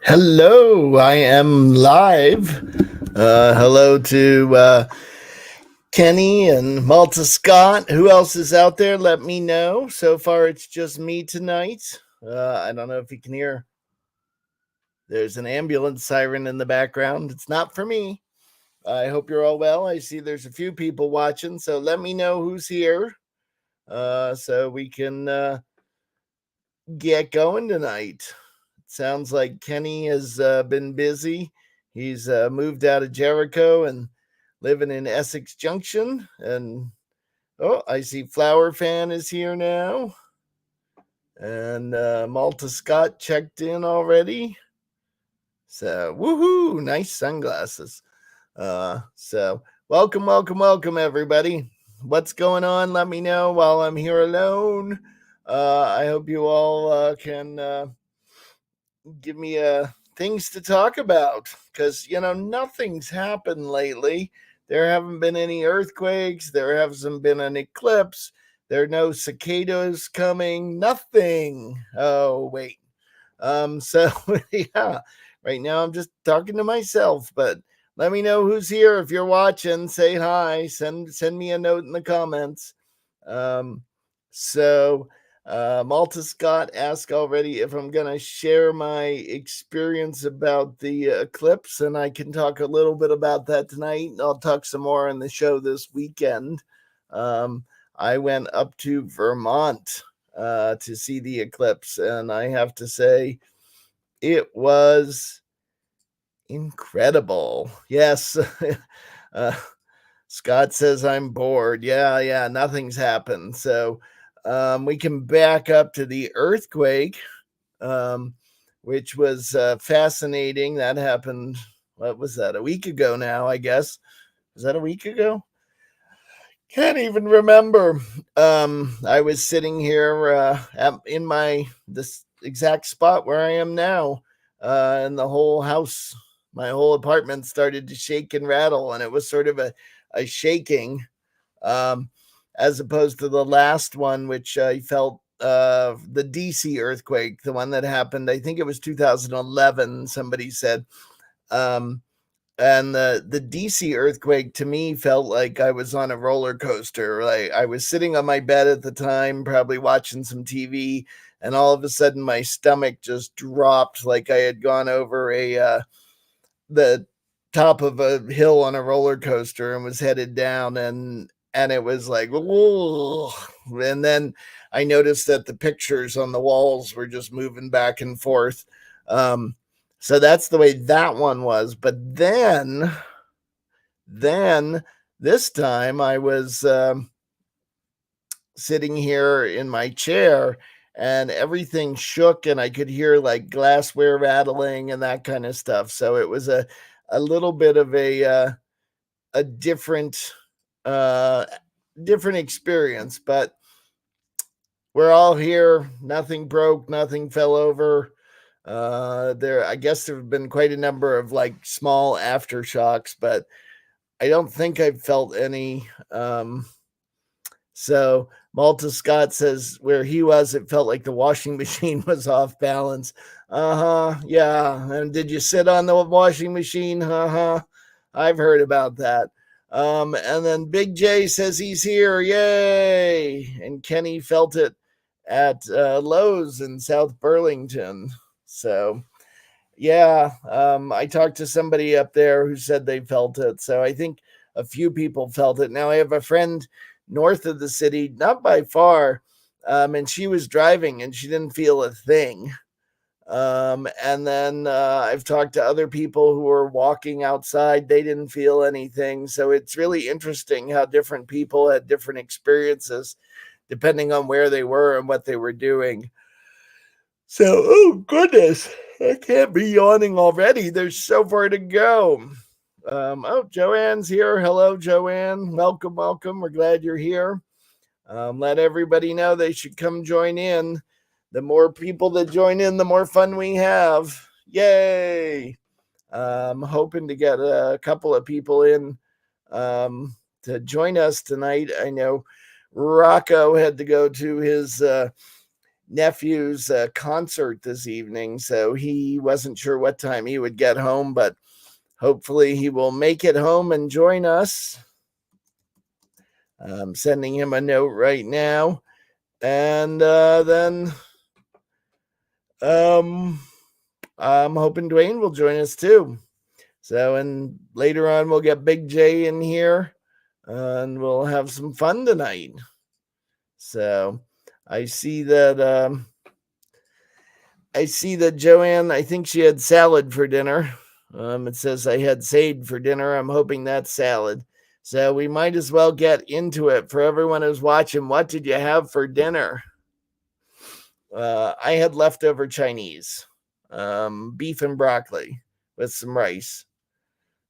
Hello, I am live. Hello to Kenny and Malta Scott. Who else is out there? Let me know. So far, it's just me tonight. I don't know if you can hear. There's an ambulance siren in the background. It's not for me. I hope you're all well. I see there's a few people watching, so let me know who's here so we can get going tonight. Sounds like Kenny has been busy. He's moved out of Jericho and living in Essex Junction. And I see Flower Fan is here now. And Malta Scott checked in already. So, woohoo, nice sunglasses. So, welcome, everybody. What's going on? Let me know while I'm here alone. I hope you all can give me things to talk about because nothing's happened lately. There haven't been any earthquakes. There hasn't been an eclipse. There are no cicadas coming. Nothing. Oh wait. So yeah. Right now I'm just talking to myself, but let me know who's here. If you're watching, say hi. Send me a note in the comments. So Malta Scott asked already if I'm going to share my experience about the eclipse, and I can talk a little bit about that tonight. I'll talk some more on the show this weekend. I went up to Vermont to see the eclipse, and I have to say it was incredible. Yes. Scott says I'm bored. Yeah, nothing's happened. So we can back up to the earthquake, which was fascinating. That happened, what was that, a week ago now, I guess. Was that a week ago? Can't even remember. I was sitting here in this exact spot where I am now, and the whole house, my whole apartment started to shake and rattle, and it was sort of a shaking, as opposed to the last one, which I felt the DC earthquake, the one that happened, I think it was 2011, somebody said. And the DC earthquake to me felt like I was on a roller coaster. Like I was sitting on my bed at the time, probably watching some TV, and all of a sudden my stomach just dropped like I had gone over the top of a hill on a roller coaster and was headed down, and it was like, whoa. And then I noticed that the pictures on the walls were just moving back and forth. So that's the way that one was. But then this time I was sitting here in my chair and everything shook and I could hear like glassware rattling and that kind of stuff. So it was a little bit of a different experience, but we're all here. Nothing broke, nothing fell over. I guess there have been quite a number of like small aftershocks, but I don't think I've felt any. So Malta Scott says where he was, it felt like the washing machine was off balance. Yeah. And did you sit on the washing machine? I've heard about that. And then Big J says he's here. Yay. And Kenny felt it at Lowe's in South Burlington. So yeah, I talked to somebody up there who said they felt it. So I think a few people felt it. Now I have a friend north of the city, not by far, and she was driving and she didn't feel a thing. And then I've talked to other people who were walking outside. They didn't feel anything. So it's really interesting how different people had different experiences depending on where they were and what they were doing. So, oh goodness, I can't be yawning already. There's so far to go. Joanne's here. Hello, Joanne. Welcome. We're glad you're here. Let everybody know they should come join in. The more people that join in, the more fun we have. Yay! Hoping to get a couple of people in to join us tonight. I know Rocco had to go to his nephew's concert this evening, so he wasn't sure what time he would get home, but hopefully he will make it home and join us. I'm sending him a note right now. And then I'm hoping Dwayne will join us too. So, and later on, we'll get Big J in here and we'll have some fun tonight. So, I see that Joanne, I think she had salad for dinner. It says I had sade for dinner. I'm hoping that's salad. So we might as well get into it. For everyone who's watching, what did you have for dinner? I had leftover Chinese, beef and broccoli with some rice.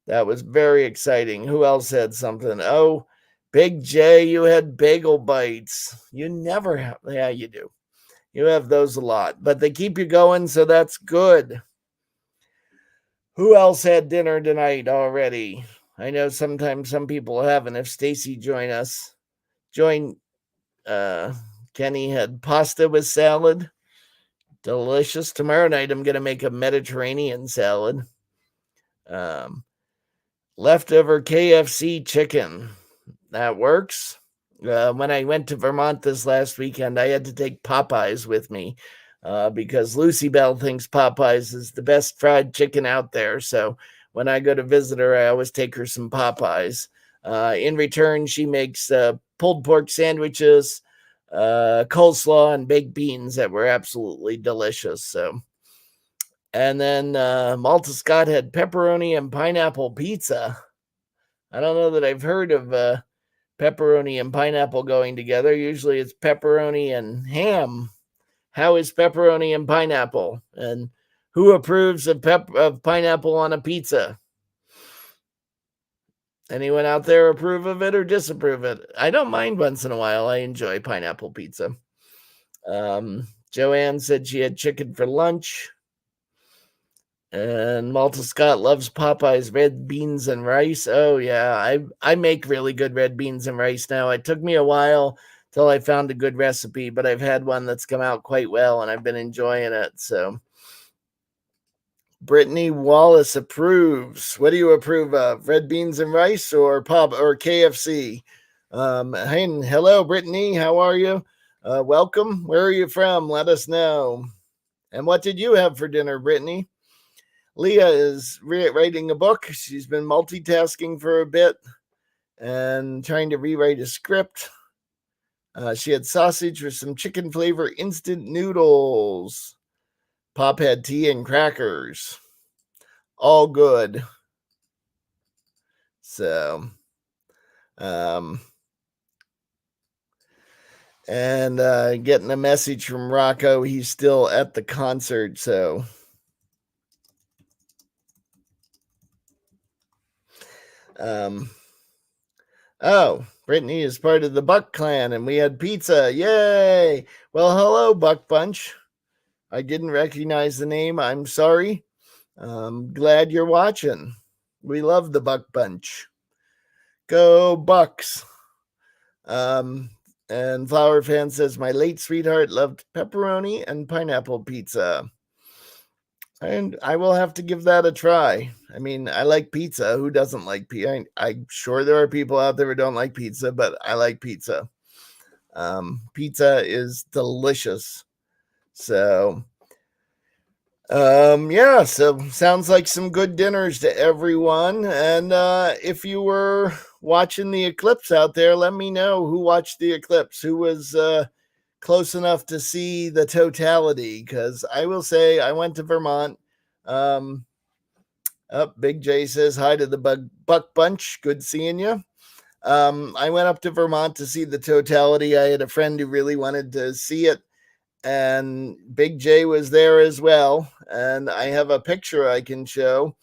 That was very exciting. Who else had something? Oh, Big J, you had bagel bites. You never have. Yeah, you do. You have those a lot, but they keep you going, so that's good. Who else had dinner tonight already? I know sometimes some people haven't. If Stacy join, Kenny had pasta with salad. Delicious. Tomorrow night I'm going to make a Mediterranean salad. Leftover KFC chicken. That works. When I went to Vermont this last weekend, I had to take Popeyes with me because Lucy Bell thinks Popeyes is the best fried chicken out there. So when I go to visit her, I always take her some Popeyes. In return, she makes pulled pork sandwiches, coleslaw, and baked beans that were absolutely delicious. So, and then Malta Scott had pepperoni and pineapple pizza. I don't know that I've heard of pepperoni and pineapple going together. Usually it's pepperoni and ham. How is pepperoni and pineapple? And who approves of pineapple on a pizza? Anyone out there approve of it or disapprove it? I don't mind once in a while. I enjoy pineapple pizza. Joanne said she had chicken for lunch. And Malta Scott loves Popeye's red beans and rice. Oh, yeah. I make really good red beans and rice now. It took me a while till I found a good recipe, but I've had one that's come out quite well, and I've been enjoying it. So, Brittany Wallace approves. What do you approve of? Red beans and rice or KFC? Hey, hello, Brittany. How are you? Welcome. Where are you from? Let us know. And what did you have for dinner, Brittany? Leah is writing a book. She's been multitasking for a bit and trying to rewrite a script. She had sausage with some chicken flavor instant noodles. Pop had tea and crackers. All good. So, and getting a message from Rocco. He's still at the concert, so... Oh, Brittany is part of the Buck clan, and we had pizza. Yay! Well, hello, Buck Bunch. I didn't recognize the name. I'm sorry. Glad you're watching. We love the Buck Bunch. Go Bucks. And Flower Fan says, my late sweetheart loved pepperoni and pineapple pizza. And I will have to give that a try. I mean, I like pizza. Who doesn't like pizza? I'm sure there are people out there who don't like pizza, but I like pizza. Pizza is delicious. So, yeah, so sounds like some good dinners to everyone. And if you were watching the eclipse out there, let me know who watched the eclipse, who was close enough to see the totality, because I will say I went to Vermont. Big J says hi to the Buck Bunch. Good seeing you. I went up to Vermont to see the totality. I had a friend who really wanted to see it, and Big J was there as well. And I have a picture I can show.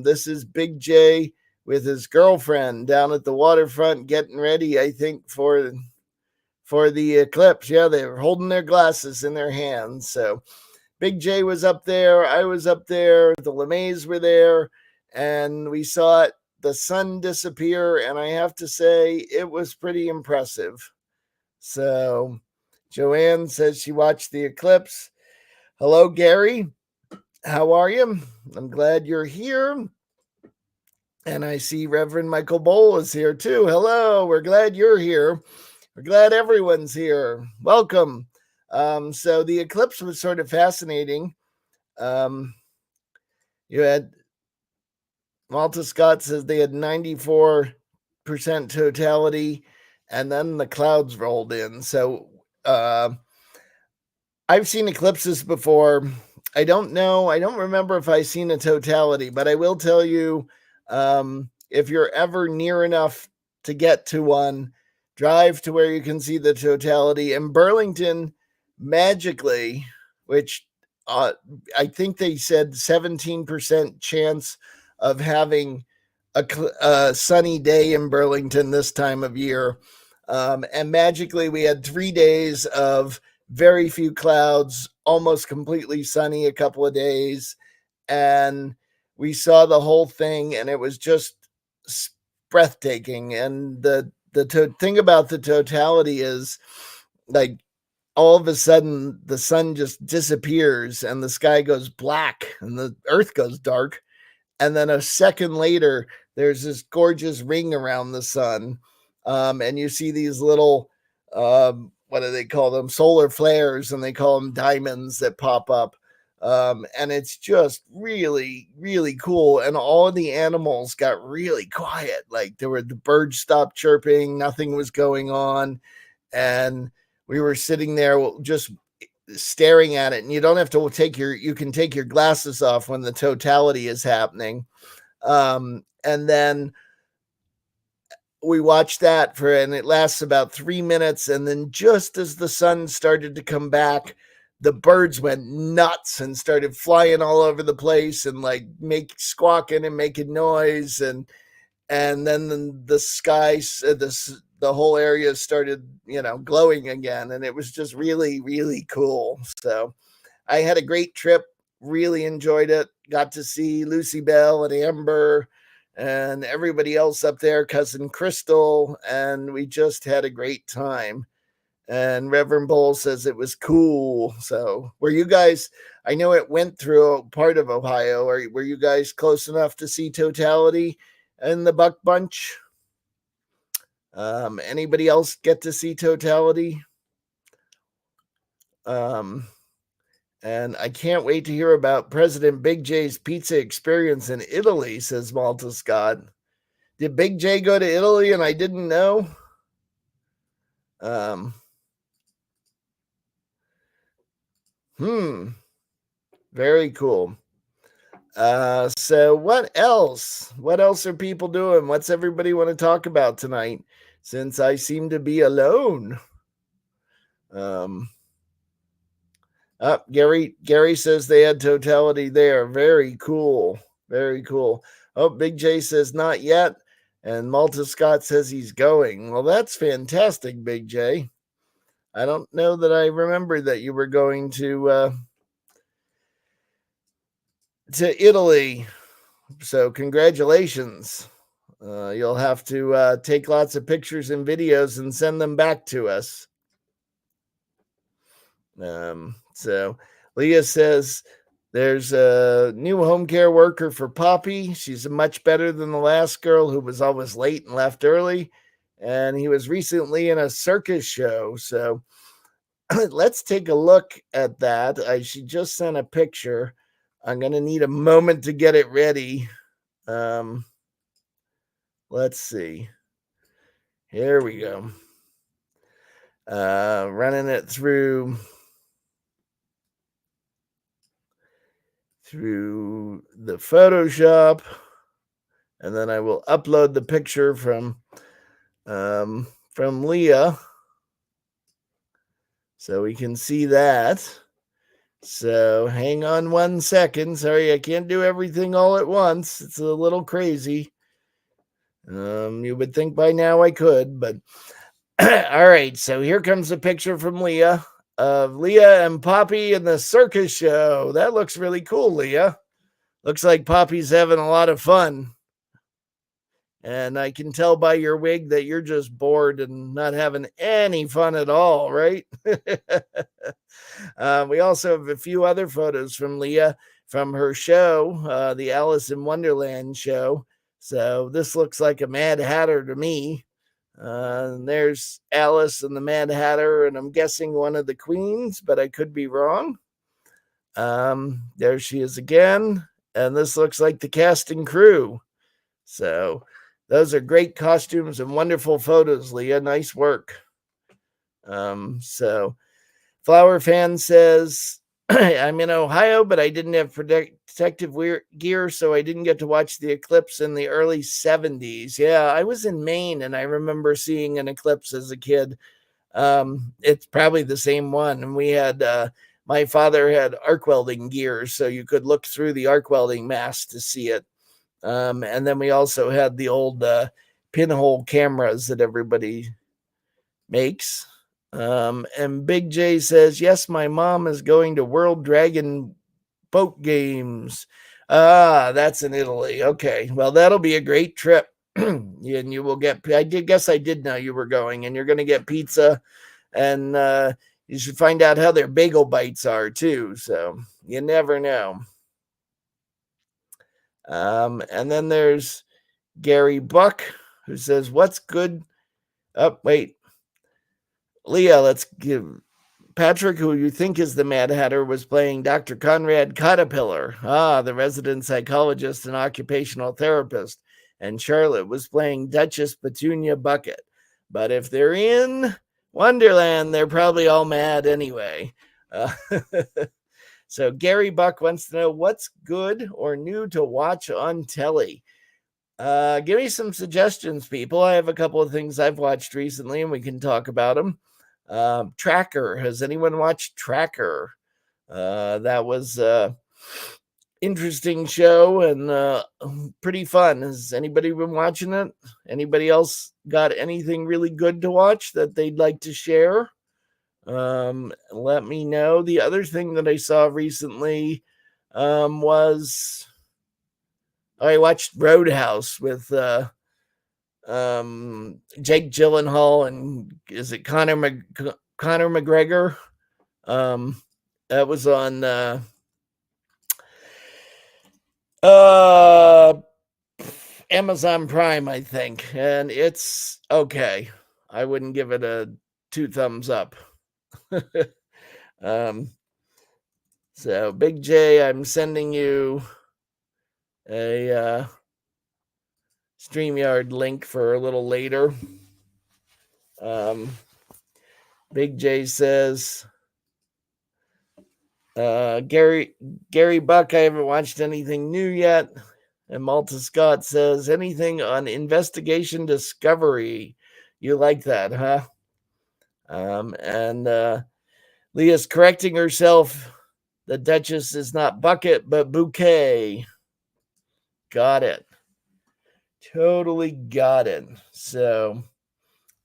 This is Big J with his girlfriend down at the waterfront getting ready, I think, for the eclipse. Yeah, they were holding their glasses in their hands. So Big J was up there. I was up there. The LeMays were there. And we saw the sun disappear. And I have to say, it was pretty impressive. So Joanne says she watched the eclipse. Hello, Gary. How are you? I'm glad you're here. And I see Reverend Michael Bowl is here too. Hello, we're glad you're here. We're glad everyone's here. Welcome. So the eclipse was sort of fascinating. You had Malta Scott says they had 94% totality, and then the clouds rolled in. So I've seen eclipses before. I don't know. I don't remember if I've seen a totality, but I will tell you, if you're ever near enough to get to one, drive to where you can see the totality. In Burlington, magically, which I think they said 17% chance of having a sunny day in Burlington this time of year. And magically, we had 3 days of very few clouds, almost completely sunny a couple of days. And we saw the whole thing, and it was just breathtaking. And the thing about the totality is, like, all of a sudden the sun just disappears and the sky goes black and the earth goes dark. And then a second later, there's this gorgeous ring around the sun. And you see these little, what do they call them? Solar flares, and they call them diamonds that pop up. And it's just really, really cool. And all of the animals got really quiet. Like the birds stopped chirping, nothing was going on. And we were sitting there just staring at it, and you don't have to you can take your glasses off when the totality is happening. And then we watched that and it lasts about 3 minutes. And then just as the sun started to come back, the birds went nuts and started flying all over the place and like squawking and making noise. And then the skies, the whole area started, glowing again. And it was just really, really cool. So I had a great trip, really enjoyed it. Got to see Lucy Bell and Amber and everybody else up there, Cousin Crystal, and we just had a great time. And Reverend Bowl says it was cool. So were you guys, I know it went through part of Ohio. Were you guys close enough to see totality and the Buck Bunch? Anybody else get to see totality? And I can't wait to hear about President Big J's pizza experience in Italy, says Malta Scott. Did Big J go to Italy and I didn't know? Very cool. So what else? What else are people doing? What's everybody want to talk about tonight? Since I seem to be alone. Gary says they had totality there. Very cool. Very cool. Oh, Big J says not yet. And Malta Scott says he's going. Well, that's fantastic, Big J. I don't know that I remember that you were going to Italy. So congratulations. You'll have to take lots of pictures and videos and send them back to us. So Leah says there's a new home care worker for Poppy. She's much better than the last girl who was always late and left early. And he was recently in a circus show. So let's take a look at that. She just sent a picture. I'm going to need a moment to get it ready. Let's see. Here we go. Running it through the Photoshop, and then I will upload the picture from Leah so we can see that. So hang on 1 second. Sorry, I can't do everything all at once. It's a little crazy. You would think by now I could, but all right. So here comes a picture from Leah of Leah and Poppy in the circus show. That looks really cool, Leah. Looks like Poppy's having a lot of fun. And I can tell by your wig that you're just bored and not having any fun at all, right? We also have a few other photos from Leah from her show, the Alice in Wonderland show. So this looks like a Mad Hatter to me. There's Alice and the Mad Hatter, and I'm guessing one of the queens, but I could be wrong. There she is again, and this looks like the cast and crew. So those are great costumes and wonderful photos, Leah. Nice work. So Flower Fan says, I'm in Ohio, but I didn't have protective gear, so I didn't get to watch the eclipse in the early 70s. Yeah, I was in Maine, and I remember seeing an eclipse as a kid. It's probably the same one. And we had, my father had arc welding gear, so you could look through the arc welding mask to see it. And then we also had the old pinhole cameras that everybody makes. And Big J says, yes, my mom is going to World Dragon Boat Games. Ah, that's in Italy. Okay. Well, that'll be a great trip. And you will get, I did know you were going, and you're going to get pizza, and you should find out how their bagel bites are too. So you never know. And then there's Gary Buck, who says, what's good? Oh, wait. Leah, let's give Patrick, who you think is the Mad Hatter, was playing Dr. Conrad Caterpillar, the resident psychologist and occupational therapist. And Charlotte was playing Duchess Petunia Bucket. But if they're in Wonderland, they're probably all mad anyway. So Gary Buck wants to know what's good or new to watch on telly. Give me some suggestions, people. I have a couple of things I've watched recently, and we can talk about them. Tracker. Has anyone watched Tracker? That was a interesting show and pretty fun. Has anybody been watching it? Anybody else got anything really good to watch that they'd like to share? Let me know. The other thing that I saw recently was I watched Roadhouse with Jake Gyllenhaal and is it Conor McGregor? That was on Amazon Prime, I think, and it's okay. I wouldn't give it a 2 thumbs up. So Big J, I'm sending you a StreamYard link for a little later. Big J says, Gary Buck, I haven't watched anything new yet. And Malta Scott says, anything on Investigation Discovery? You like that, huh? And Leah's correcting herself. The Duchess is not Bucket, but Bouquet. Got it. Totally got it. So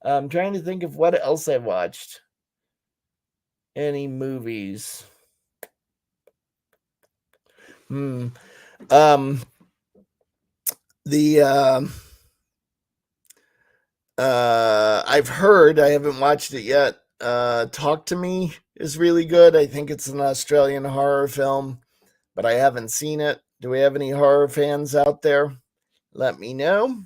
I'm trying to think of what else I watched. Any movies? I've heard, I haven't watched it yet. Talk to Me is really good. I think it's an Australian horror film, but I haven't seen it. Do we have any horror fans out there? Let me know.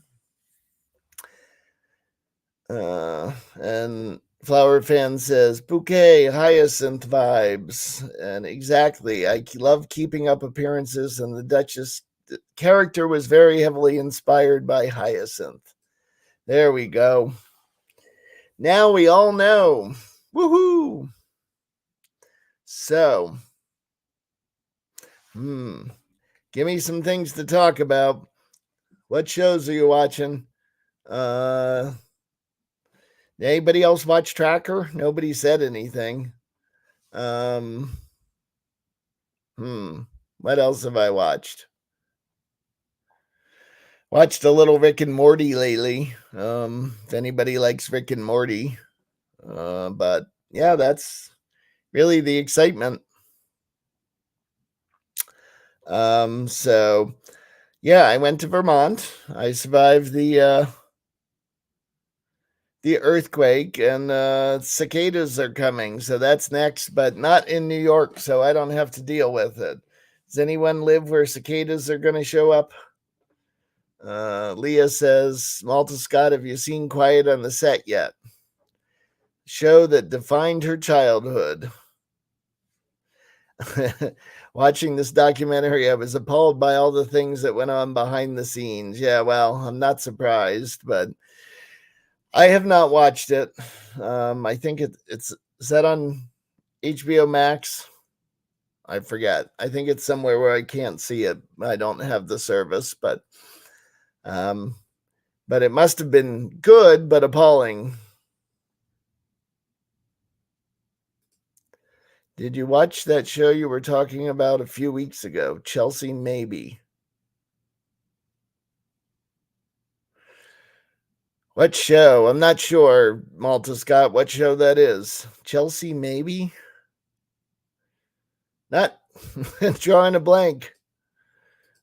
And Flower Fan says, Bouquet, Hyacinth vibes. And exactly, I love Keeping Up Appearances, and the Duchess character was very heavily inspired by Hyacinth. There we go. Now we all know. Woohoo! So, give me some things to talk about. What shows are you watching? Anybody else watch Tracker? Nobody said anything. What else have I watched? Watched a little Rick and Morty lately. If anybody likes Rick and Morty. But yeah, that's really the excitement. So Yeah, I went to Vermont. I survived the earthquake, and cicadas are coming, so that's next, but not in New York, so I don't have to deal with it. Does anyone live where cicadas are going to show up? Leah says, Malta Scott, have you seen Quiet on the Set yet? Show that defined her childhood. Watching this documentary, I was appalled by all the things that went on behind the scenes. Yeah, well, I'm not surprised, but I have not watched it. I think it's set on HBO Max. I forget. I think it's somewhere where I can't see it. I don't have the service, um, but it must have been good, but appalling. Did you watch that show you were talking about a few weeks ago? Chelsea Maybe. What show? I'm not sure, Malta Scott, what show that is. Chelsea Maybe? Not drawing a blank.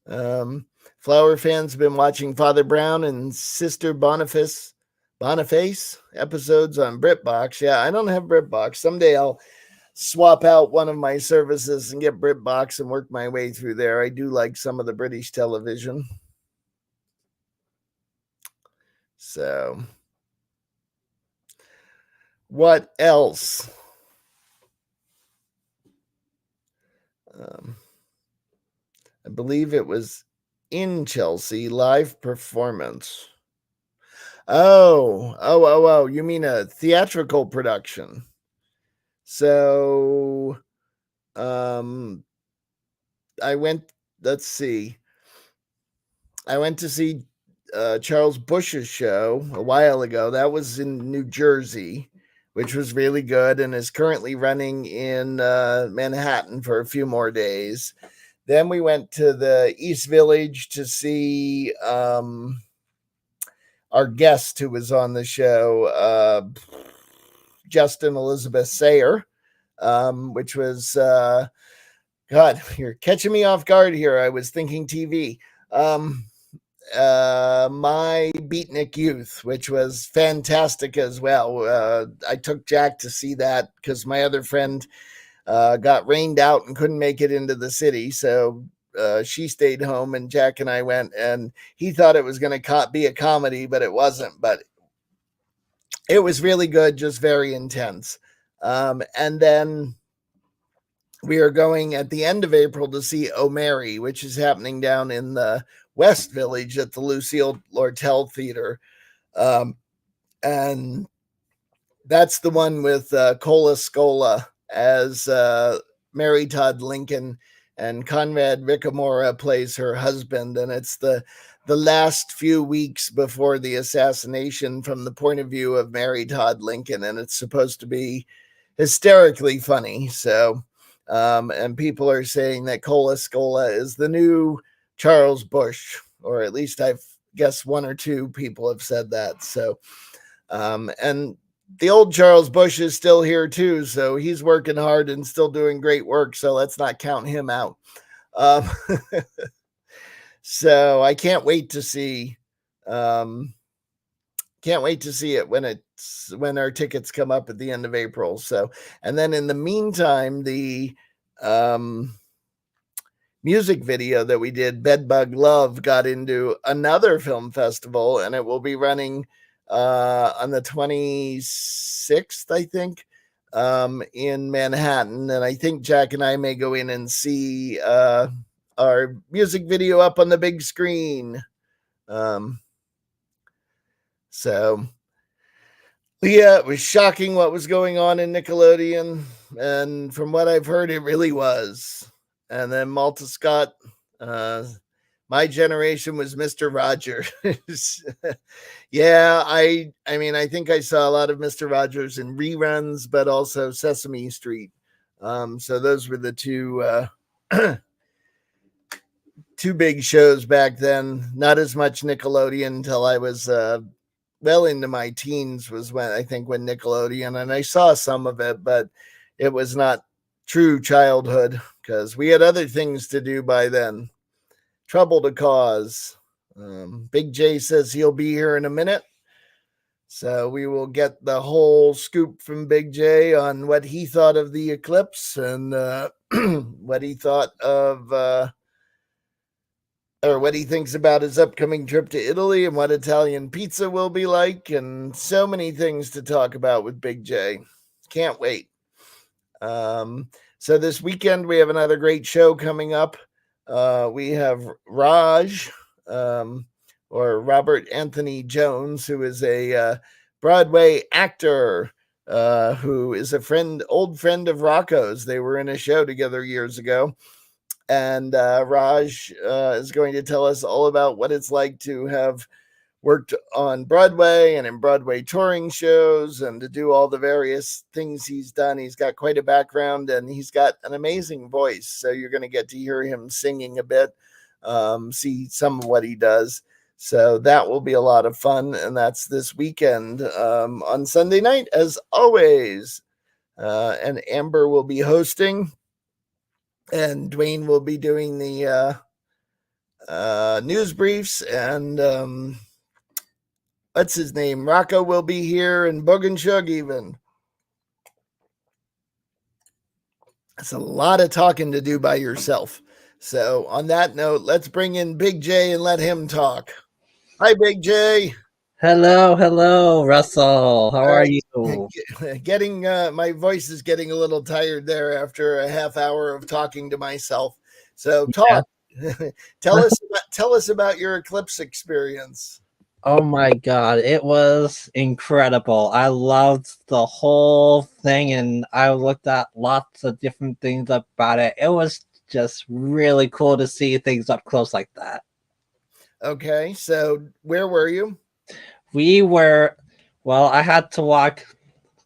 Flower fans have been watching Father Brown and Sister Boniface episodes on BritBox. Yeah, I don't have BritBox. Someday I'll swap out one of my services and get BritBox and work my way through there. I do like some of the British television. So, what else? I believe it was in Chelsea, live performance. Oh, you mean a theatrical production? So, um, I went, let's see, I went to see Charles Bush's show a while ago. That was in New Jersey, which was really good and is currently running in Manhattan for a few more days. Then we went to the East Village to see our guest who was on the show, Justin Elizabeth Sayer, which was, God, you're catching me off guard here. I was thinking TV. My Beatnik Youth, which was fantastic as well. I took Jack to see that because my other friend got rained out and couldn't make it into the city. So she stayed home, and Jack and I went, and he thought it was going to be a comedy, but it wasn't. But it was really good, just very intense. And then we are going at the end of April to see O'Mary, which is happening down in the West Village at the Lucille Lortel Theater. And that's the one with Cola Scola as Mary Todd Lincoln, and Conrad Ricamora plays her husband. And it's the last few weeks before the assassination from the point of view of Mary Todd Lincoln. And it's supposed to be hysterically funny. So, and people are saying that Cola Scola is the new Charles Bush, or at least I've guessed one or two people have said that. So, and the old Charles Bush is still here too, so he's working hard and still doing great work. So let's not count him out. Um, so I can't wait to see. Can't wait to see it when our tickets come up at the end of April. So, and then in the meantime, the music video that we did, Bedbug Love, got into another film festival, and it will be running on the 26th, I think, in Manhattan. And I think Jack and I may go in and see our music video up on the big screen. So, yeah, it was shocking what was going on in Nickelodeon. And from what I've heard, it really was. And then Malta Scott, my generation was Mr. Rogers. Yeah, I mean, I think I saw a lot of Mr. Rogers in reruns, but also Sesame Street. So those were the two big shows back then. Not as much Nickelodeon until I was well into my teens, was when Nickelodeon, and I saw some of it, but it was not true childhood because we had other things to do by then. trouble to cause. Big J says he'll be here in a minute. So we will get the whole scoop from Big J on what he thought of the eclipse and what he thought of, or what he thinks about his upcoming trip to Italy and what Italian pizza will be like, and so many things to talk about with Big J. Can't wait. So this weekend we have another great show coming up. We have Raj, or Robert Anthony Jones, who is a Broadway actor, who is a old friend of Rocco's. They were in a show together years ago. And Raj is going to tell us all about what it's like to have worked on Broadway and in Broadway touring shows and to do all the various things he's done. He's got quite a background and he's got an amazing voice. So you're going to get to hear him singing a bit, see some of what he does. So that will be a lot of fun. And that's this weekend on Sunday night, as always. And Amber will be hosting. And Dwayne will be doing the news briefs. And what's his name? Rocco will be here, and Bug and Shug even. It's a lot of talking to do by yourself. So on that note, let's bring in Big J and let him talk. Hi, Big J. Hello, Russell. How are you? Getting my voice is getting a little tired there after a half hour of talking to myself. So talk. Yeah. tell us about your eclipse experience. Oh my god, it was incredible. I loved the whole thing and I looked at lots of different things about it. It was just really cool to see things up close like that. Okay, so where were you? I had to walk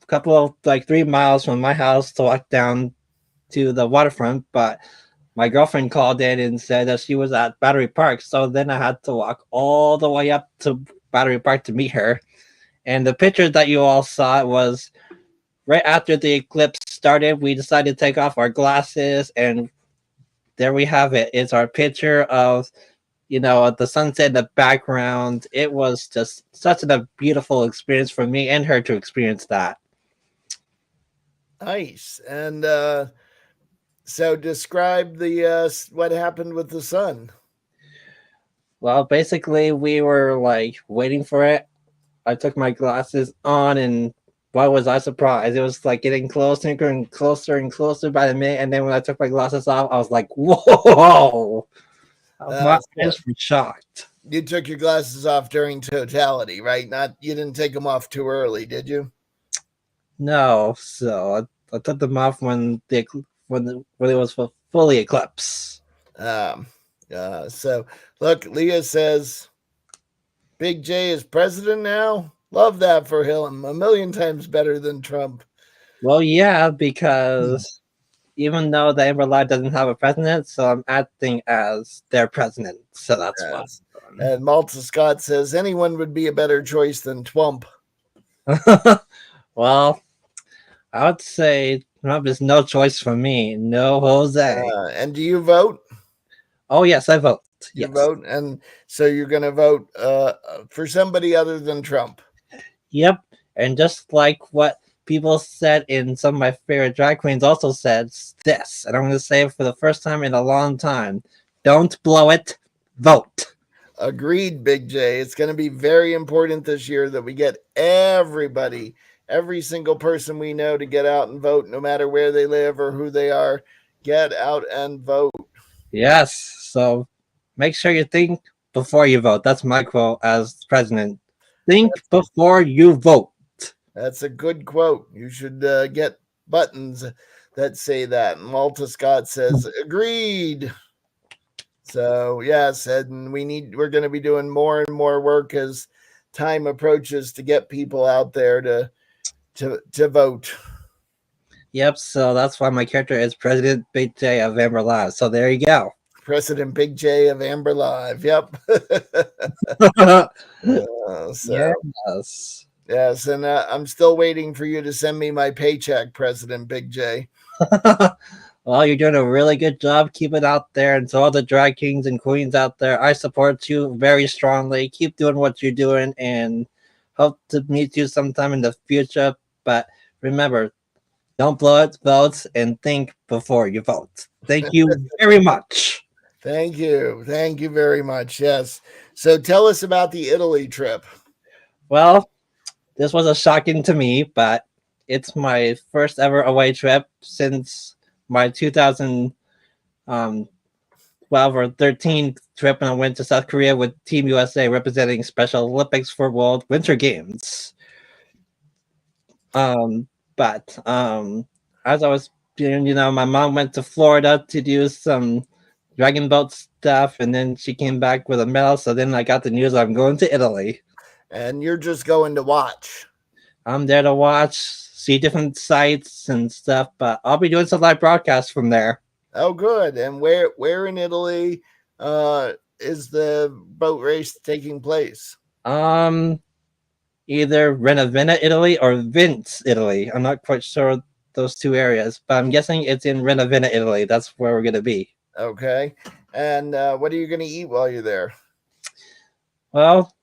a couple of 3 miles from my house to walk down to the waterfront, but my girlfriend called in and said that she was at Battery Park. So then I had to walk all the way up to Battery Park to meet her. And the picture that you all saw was right after the eclipse started. We decided to take off our glasses, and there we have it. It's our picture of, the sunset in the background. It was just such a beautiful experience for me and her to experience that. Nice. And so describe the what happened with the sun. Well, basically, we were waiting for it. I took my glasses on, and why was I surprised? It was getting closer and closer and closer by the minute. And then when I took my glasses off, I was like, "Whoa!" My eyes were shocked. You took your glasses off during totality, right? You didn't take them off too early, did you? No, so I took them off when it was fully eclipse. So look, Leah says Big J is president now. Love that for him. A million times better than Trump. Well, yeah, because even though the Amber Live doesn't have a president, so I'm acting as their president. So that's why. And Malta Scott says anyone would be a better choice than Trump. Well, I would say Trump is no choice for me. No, Jose. And do you vote? Oh, yes, I vote. You vote? And so you're going to vote for somebody other than Trump? Yep. And just like what people said in some of my favorite drag queens also said this, and I'm going to say it for the first time in a long time. Don't blow it. Vote. Agreed, Big J. It's going to be very important this year that we get everybody, every single person we know to get out and vote, no matter where they live or who they are. Get out and vote. Yes. So make sure you think before you vote. That's my quote as president. Think before you vote. That's a good quote. You should get buttons that say that. And Malta Scott says, agreed. So yes, and we're going to be doing more and more work as time approaches to get people out there to vote. Yep, so that's why my character is President Big J of Amber Live. So there you go. President Big J of Amber Live. Yep. Yes, and I'm still waiting for you to send me my paycheck, President Big J. Well, you're doing a really good job. Keep it out there. And to all the drag kings and queens out there, I support you very strongly. Keep doing what you're doing and hope to meet you sometime in the future. But remember, don't blow out votes and think before you vote. Thank you very much. Thank you. Thank you very much. Yes. So tell us about the Italy trip. Well, this was a shocking to me, but it's my first ever away trip since my 2012 or 13 trip when I went to South Korea with Team USA representing Special Olympics for World Winter Games. Um, but as I was doing, my mom went to Florida to do some dragon boat stuff, and then she came back with a medal. So then I got the news I'm going to Italy. And you're just going to watch. I'm there to watch, see different sites and stuff, but I'll be doing some live broadcasts from there. Oh, good. And where in Italy is the boat race taking place? Um, Either Renavena, Italy, or Vince, Italy. I'm not quite sure those two areas, but I'm guessing it's in Renavena, Italy. That's where we're gonna be. Okay. And what are you going to eat while you're there? Well,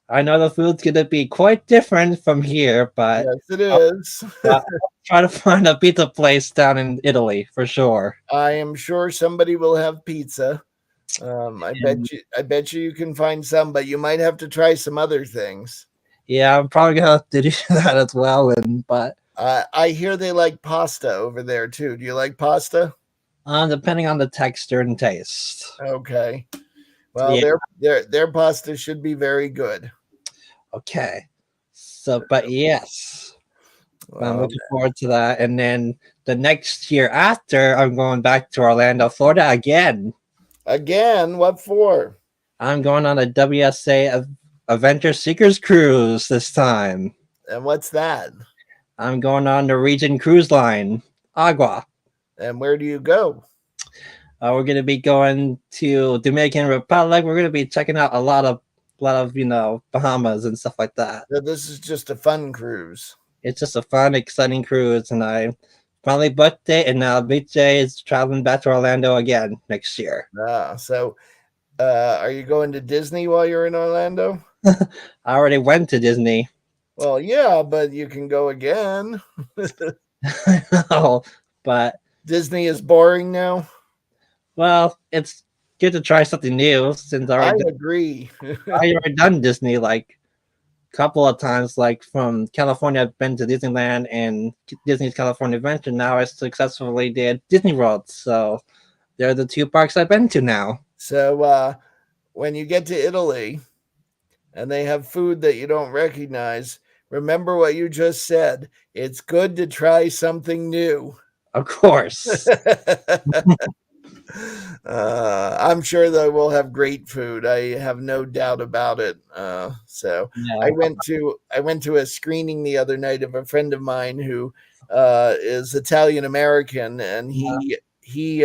I know the food's gonna be quite different from here, but Yes, it I'll, is. I'll try to find a pizza place down in Italy for sure. I am sure somebody will have pizza. And I bet you can find some, but you might have to try some other things. yeah, I'm probably gonna have to do that as well. And but I hear they like pasta over there too. Do you like pasta? depending on the texture and taste. Okay. Well, Yeah. their pasta should be very good. Okay. So, but yes, I'm Um, looking forward to that. And then the next year after, I'm going back to Orlando, Florida again. again, what for? I'm going on a WSA Adventure Seekers cruise this time. And what's that? I'm going on the Regent Cruise Line, Agua. And where do you go? We're going to be going to Dominican Republic. We're going to be checking out a lot of Bahamas and stuff like that. So this is just a fun cruise. It's just a fun, exciting cruise, and I finally booked it. And now BJ is traveling back to Orlando again next year. So are you going to Disney while you're in Orlando? I already went to Disney. Well, yeah, but you can go again. I know, but Disney is boring now. well, it's good to try something new since I agree. I already done Disney like a couple of times. Like from California, I've been to Disneyland and Disney's California Adventure. Now I successfully did Disney World, so they're the two parks I've been to now. So when you get to Italy and they have food that you don't recognize, remember what you just said. It's good to try something new. Of course. I'm sure they will have great food. I have no doubt about it. So Yeah. I went to a screening the other night of a friend of mine who is Italian American, and he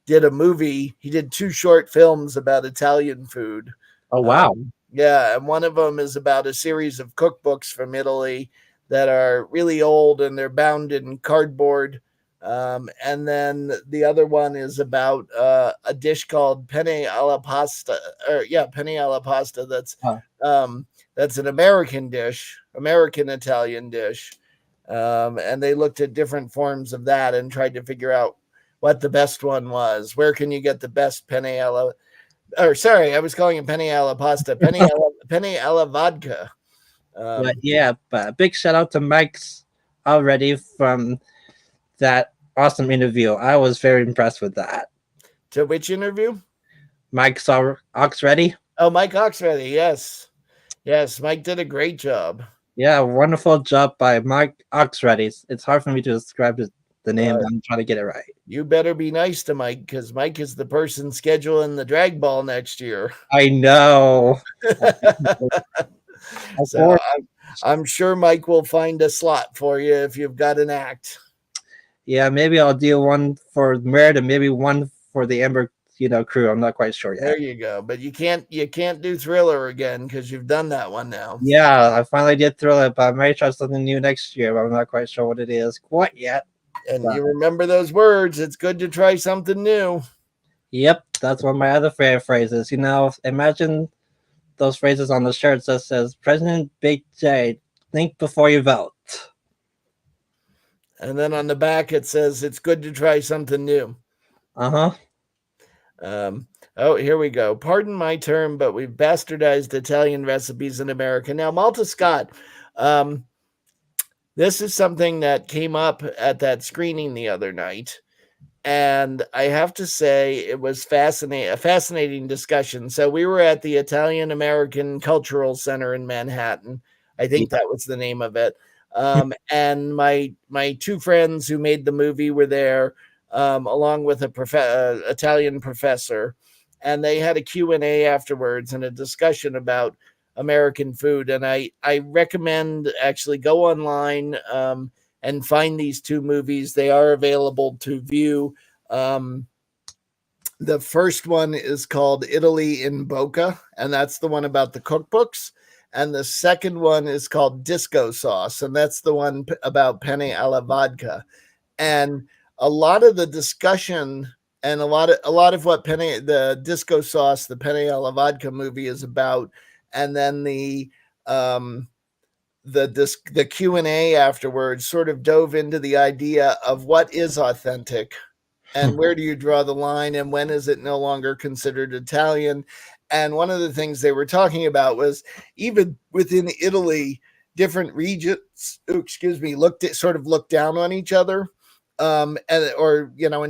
did a movie. He did two short films about Italian food. Oh wow. Yeah, and one of them is about a series of cookbooks from Italy that are really old and they're bound in cardboard. And then the other one is about a dish called penne alla pasta, or yeah, penne alla pasta. Huh. That's an American dish, American Italian dish, and they looked at different forms of that and tried to figure out what the best one was. Where can you get the best penne alla? Or sorry, I was calling it penne alla pasta, penne alla vodka. But yeah, but big shout out to Mike's already from that awesome interview. I was very impressed with that. To which interview? Mike's Oxready. Oh, Mike Oxready. Yes. Yes. Mike did a great job. Yeah, wonderful job by Mike Oxready. It's hard for me to describe the name, but I'm trying to get it right. You better be nice to Mike because Mike is the person scheduling the drag ball next year. I know. So I'm sure Mike will find a slot for you if you've got an act. Yeah, maybe I'll do one for Merit and maybe one for the Ember, crew. I'm not quite sure yet. There you go. But you can't do Thriller again because you've done that one now. Yeah, I finally did Thriller, but I may try something new next year, but I'm not quite sure what it is quite yet. And So, you remember those words. It's good to try something new. yep, that's one of my other favorite phrases. Imagine those phrases on the shirts that says President Big J, think before you vote. And then on the back, it says, it's good to try something new. Uh-huh. Oh, here we go. Pardon my term, but we've bastardized Italian recipes in America. Now, Malta Scott, this is something that came up at that screening the other night. And I have to say, it was a fascinating discussion. So we were at the Italian American Cultural Center in Manhattan. I think that was the name of it. And my two friends who made the movie were there, along with a Italian professor, and they had a Q&A afterwards and a discussion about American food. And I recommend actually go online and find these two movies. They are available to view. The first one is called Italy in Boca, and that's the one about the cookbooks. And the second one is called Disco Sauce, and that's the one about penne alla vodka. And a lot of the discussion and a lot of what the Disco Sauce, the penne alla vodka movie is about, and then the Q&A afterwards sort of dove into the idea of what is authentic and where do you draw the line and when is it no longer considered Italian. And one of the things they were talking about was even within Italy, different regions, looked down on each other. In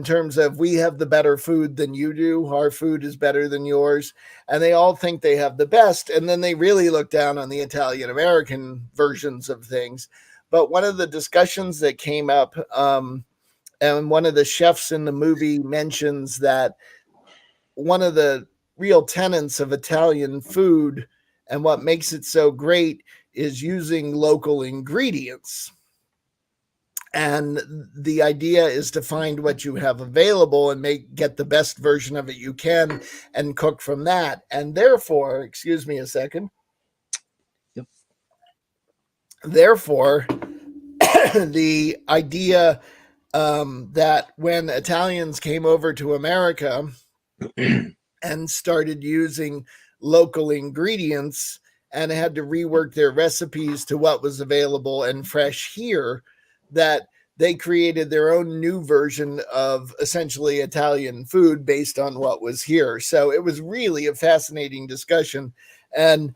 terms of, we have the better food than you do, our food is better than yours, and they all think they have the best, and then they really look down on the Italian American versions of things. But one of the discussions that came up, and one of the chefs in the movie mentions that one of the real tenets of Italian food and what makes it so great is using local ingredients. And the idea is to find what you have available and get the best version of it you can and cook from that. And therefore, excuse me a second. Yep. Therefore, the idea that when Italians came over to America and started using local ingredients and had to rework their recipes to what was available and fresh here, that they created their own new version of essentially Italian food based on what was here. So it was really a fascinating discussion. And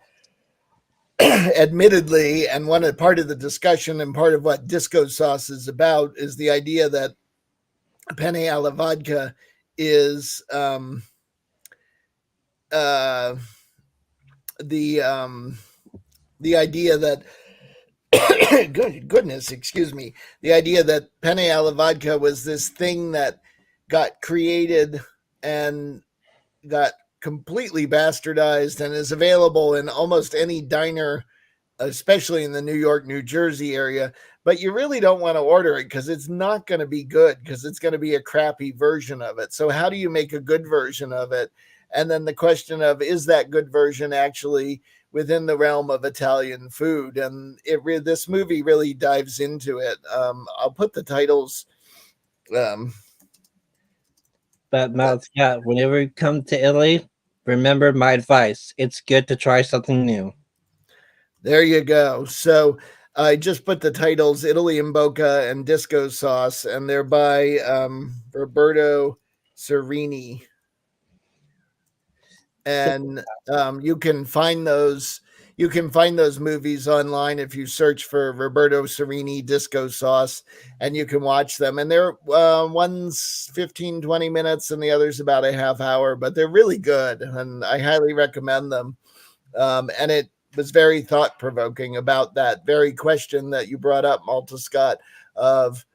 admittedly, and part of the discussion and part of what Disco Sauce is about is the idea that penne alla vodka is the idea that goodness, excuse me, the idea that penne alla vodka was this thing that got created and got completely bastardized and is available in almost any diner, especially in the New York, New Jersey area. But you really don't want to order it because it's not going to be good, because it's going to be a crappy version of it. So how do you make a good version of it? And then the question of, is that good version actually within the realm of Italian food? And this movie really dives into it. I'll put the titles. But Mouth, yeah, whenever you come to Italy, remember my advice. It's good to try something new. There you go. So I just put the titles Italy in Boca and Disco Sauce, and they're by Roberto Cerini. And you can find those movies online if you search for Roberto Cerini Disco Sauce, and you can watch them. And they're one's 15-20 minutes and the other's about a half hour, but they're really good and I highly recommend them. And it was very thought-provoking about that very question that you brought up, Malta Scott, of,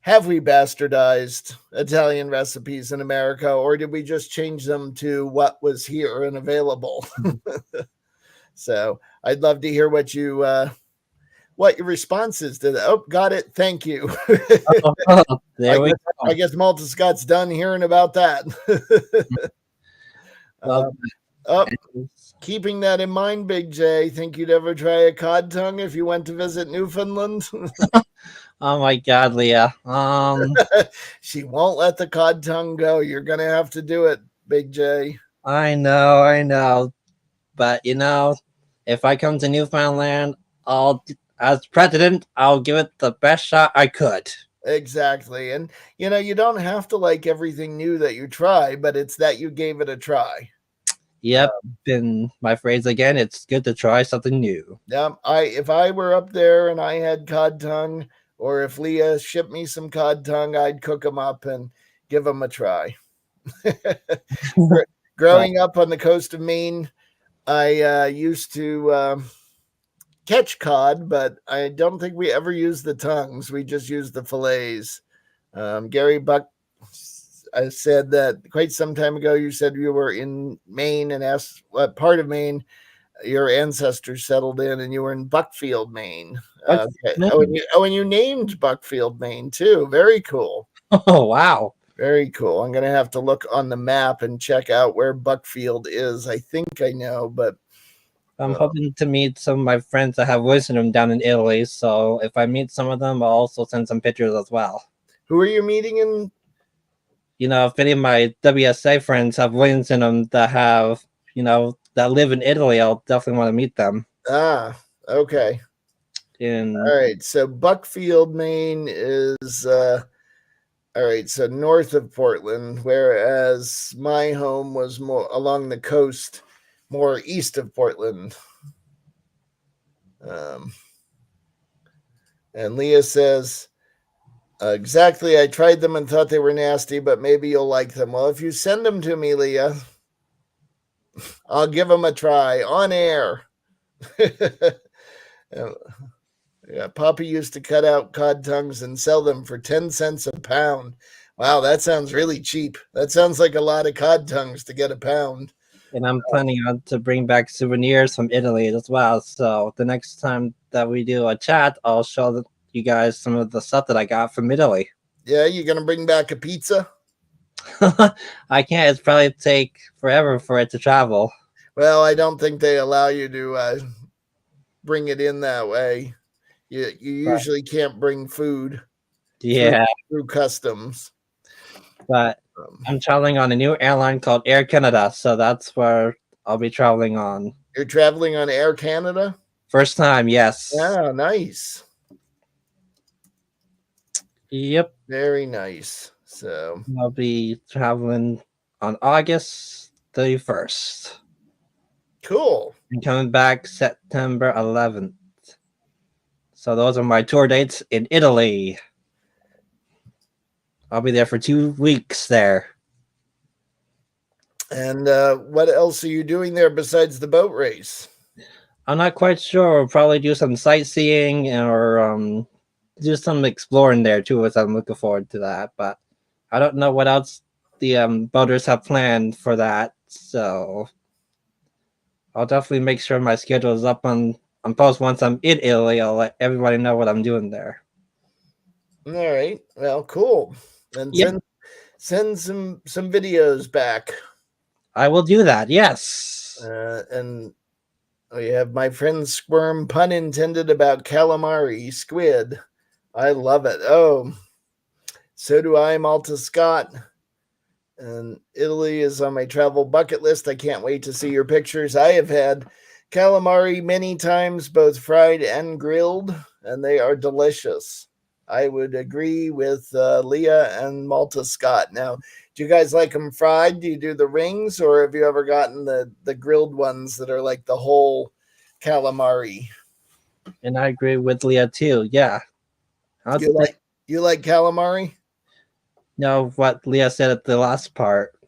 have we bastardized Italian recipes in America, or did we just change them to what was here and available? So I'd love to hear what your response is to that. Oh, got it. Thank you. There we go. I guess Malta Scott's done hearing about that. Well, Oh, keeping that in mind, Big J, think you'd ever try a cod tongue if you went to visit Newfoundland? Oh my God, Leah. She won't let the cod tongue go. You're gonna have to do it, Big J. I know, but if I come to Newfoundland, as president, I'll give it the best shot I could. Exactly. And you don't have to like everything new that you try, but it's that you gave it a try. Yep, and my phrase again, it's good to try something new. Yeah, if I were up there and I had cod tongue, or if Leah shipped me some cod tongue, I'd cook them up and give them a try. Growing up on the coast of Maine, I used to catch cod, but I don't think we ever used the tongues. We just used the fillets. Gary Buck I said that quite some time ago. You said you were in Maine and asked what part of Maine your ancestors settled in, and you were in Buckfield, Maine. Okay. And you named Buckfield, Maine too. Very cool. Oh, wow. Very cool. I'm going to have to look on the map and check out where Buckfield is. I think I know, but I'm hoping to meet some of my friends that have wisdom down in Italy. So if I meet some of them, I'll also send some pictures as well. Who are you meeting in? If any of my WSA friends have wings in them that have, that live in Italy, I'll definitely want to meet them. Ah, okay. All right. So Buckfield, Maine is all right. So north of Portland, whereas my home was more along the coast, more east of Portland. And Leah says, exactly. I tried them and thought they were nasty, but maybe you'll like them. Well, if you send them to me, Leah, I'll give them a try on air. Yeah, Poppy used to cut out cod tongues and sell them for 10 cents a pound. Wow, that sounds really cheap. That sounds like a lot of cod tongues to get a pound. And I'm planning on to bring back souvenirs from Italy as well. So the next time that we do a chat, I'll show you guys some of the stuff that I got from Italy. Yeah, you're going to bring back a pizza? I can't. It's probably take forever for it to travel. Well, I don't think they allow you to bring it in that way. You usually can't bring food through customs. But I'm traveling on a new airline called Air Canada, so that's where I'll be traveling on. You're traveling on Air Canada? First time, yes. Yeah, nice. Yep. Very nice. So I'll be traveling on August 31st. Cool. And coming back September 11th. So those are my tour dates in Italy. I'll be there for 2 weeks there. And what else are you doing there besides the boat race? I'm not quite sure. We'll probably do some sightseeing or do some exploring there too, as I'm looking forward to that. But I don't know what else the boaters have planned for that. So I'll definitely make sure my schedule is up on post once I'm in Italy. I'll let everybody know what I'm doing there. All right. Well, cool. And send some videos back. I will do that. Yes. And we have my friend Squirm, pun intended, about calamari, squid. I love it. Oh, so do I, Malta Scott. And Italy is on my travel bucket list. I can't wait to see your pictures. I have had calamari many times, both fried and grilled, and they are delicious. I would agree with Leah and Malta Scott. Now, do you guys like them fried? Do you do the rings, or have you ever gotten the grilled ones that are like the whole calamari? And I agree with Leah too. Yeah. You like calamari? No, what Leah said at the last part.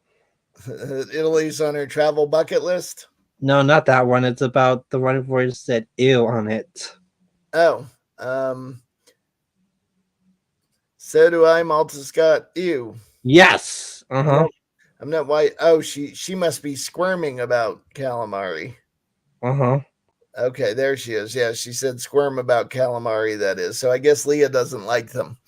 Italy's on her travel bucket list? No, not that one. It's about the one where it said ew on it. Oh. So do I, Malta Scott. Ew. Yes. Uh-huh. I'm not white. Oh, she must be squirming about calamari. Uh-huh. Okay, there she is. Yeah, she said squirm about calamari, that is. So I guess Leah doesn't like them.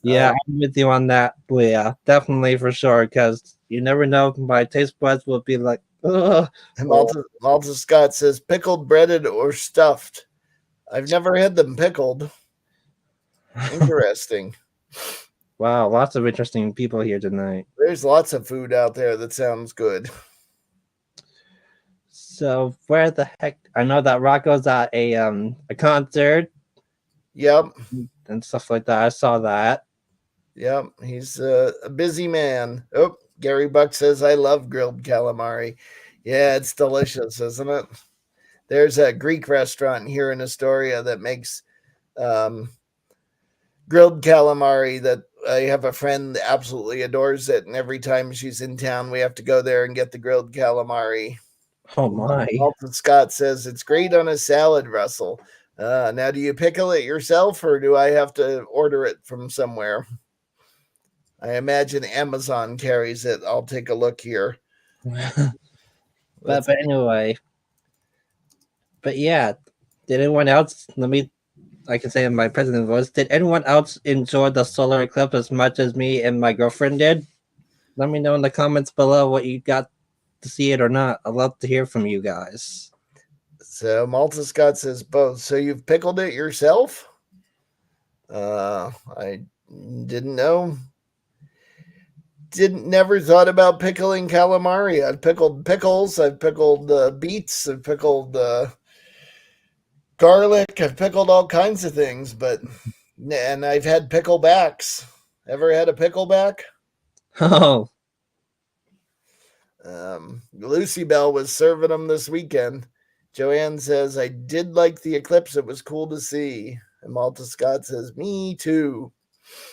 Yeah, I'm with you on that, Leah. Definitely for sure, because you never know. My taste buds will be like Ugh. And Malta Scott says pickled, breaded, or stuffed. I've never had them pickled. Interesting. Wow, lots of interesting people here tonight. There's lots of food out there that sounds good. So where the heck? I know that Rocco's at a concert Yep. and stuff like that. I saw that. Yep. He's a busy man. Oh, Gary Buck says, I love grilled calamari. Yeah, it's delicious, isn't it? There's a Greek restaurant here in Astoria that makes um, grilled calamari that I have a friend that absolutely adores it. And every time she's in town, we have to go there and get the grilled calamari. Oh my! Alton Scott says it's great on a salad, Russell. Now, do you pickle it yourself or do I have to order it from somewhere? I imagine Amazon carries it. I'll take a look here. but anyway, but yeah, did anyone else? I can say in my president voice. Did anyone else enjoy the solar eclipse as much as me and my girlfriend did? Let me know in the comments below what you got to see it or not. I'd love to hear from you guys. So Malta Scott says both. So you've pickled it yourself? I didn't know. Never thought about pickling calamari. I've pickled pickles. I've pickled beets. I've pickled garlic. I've pickled all kinds of things, and I've had picklebacks. Ever had a pickleback? Oh, Lucy Bell was serving them this weekend. Joanne says, I did like the eclipse. It was cool to see. And Malta Scott says, me too.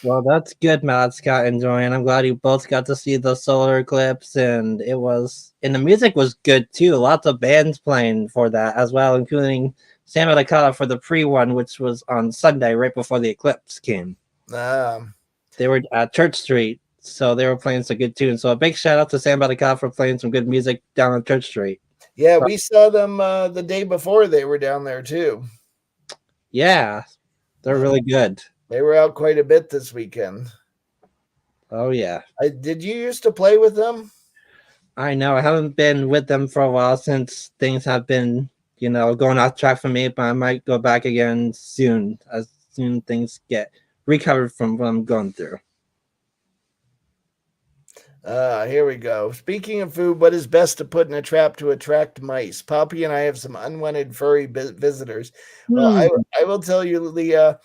well, that's good, Matt, Scott, and Joanne. I'm glad you both got to see the solar eclipse, and the music was good too. Lots of bands playing for that as well, including Sam Adakala for the pre one, which was on Sunday right before the eclipse came. They were at Church Street, so they were playing some good tunes. So a big shout out to Sam Adakala for playing some good music down on Church Street. Yeah, we saw them the day before they were down there too. Yeah, they're really good. They were out quite a bit this weekend. Oh yeah. Did you used to play with them? I know. I haven't been with them for a while since things have been, going off track for me, but I might go back again soon, as soon things get recovered from what I'm going through. Here we go. Speaking of food, what is best to put in a trap to attract mice? Poppy and I have some unwanted furry visitors. Well, I will tell you, Leah,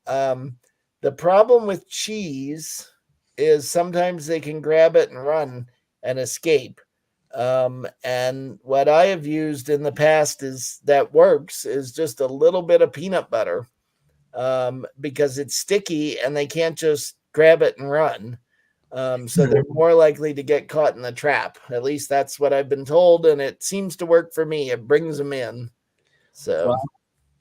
the problem with cheese is sometimes they can grab it and run and escape. And what I have used in the past that works is just a little bit of peanut butter, because it's sticky and they can't just grab it and run. So they're more likely to get caught in the trap. At least that's what I've been told, and it seems to work for me. It brings them in. So, well,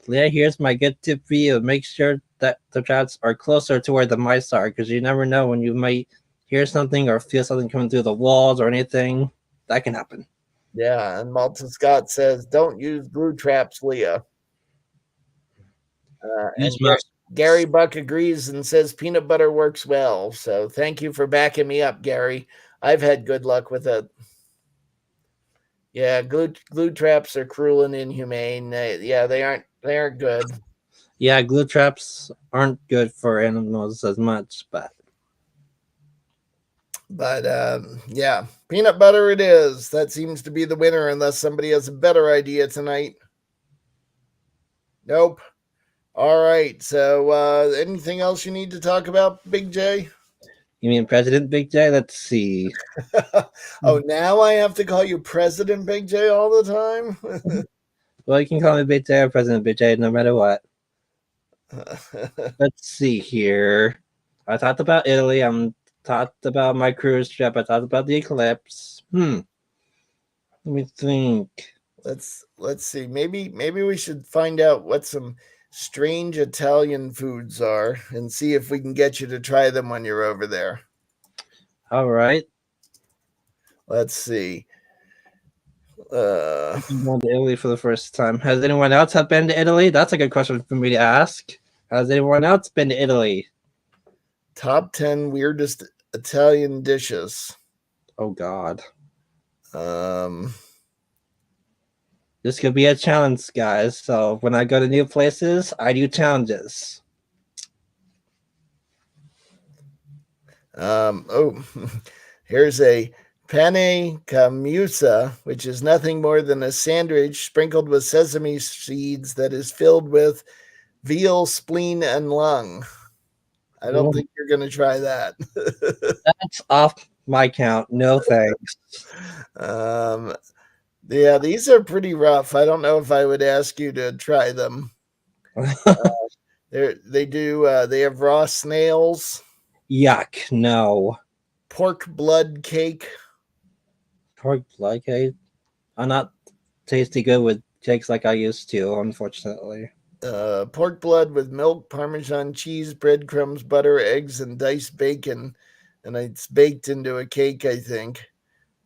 yeah, here's my good tip for you. Make sure that the traps are closer to where the mice are, because you never know when you might hear something or feel something coming through the walls or anything. That can happen. Yeah, and Malta Scott says, don't use glue traps, Leah. And Gary Buck agrees and says peanut butter works well. So thank you for backing me up, Gary. I've had good luck with it. Yeah, glue traps are cruel and inhumane. They aren't good. Yeah, glue traps aren't good for animals as much, but yeah, peanut butter it is. That seems to be the winner unless somebody has a better idea tonight. Nope. All right. So anything else you need to talk about, Big J? You mean President Big J? Let's see. Oh, now I have to call you President Big J all the time? Well, you can call me Big J or President Big J no matter what. Let's see here. I talked about Italy. I'm talked about my cruise trip. I talked about the eclipse. Let me think. Let's see. Maybe we should find out what some strange Italian foods are and see if we can get you to try them when you're over there. All right. Let's see. I'm going to Italy for the first time. Has anyone else been to Italy? That's a good question for me to ask. Has anyone else been to Italy? Top 10 weirdest Italian dishes. Oh God. This could be a challenge, guys. So when I go to new places, I do challenges. Oh, here's a penne camusa, which is nothing more than a sandwich sprinkled with sesame seeds that is filled with veal spleen and lung. I don't Well, think you're going to try that. that's off my count. No thanks. um, yeah, these are pretty rough. I don't know if I would ask you to try them. They have raw snails, Yuck. No. pork blood cake, Pork blood cake. I'm not tasty good with cakes like I used to, unfortunately. pork blood with milk, Parmesan cheese, breadcrumbs, butter, eggs, and diced bacon, and it's baked into a cake, I think.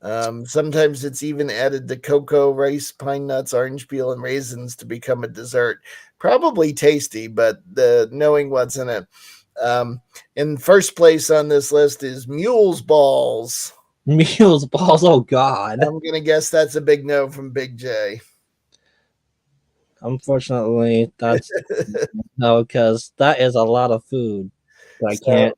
Sometimes it's even added to cocoa, rice, pine nuts, orange peel, and raisins to become a dessert. Probably tasty, but knowing what's in it. In first place on this list is mule's balls. Meals balls. Oh God. I'm gonna guess that's a big no from Big J. Unfortunately, that's no, because that is a lot of food. I So, can't.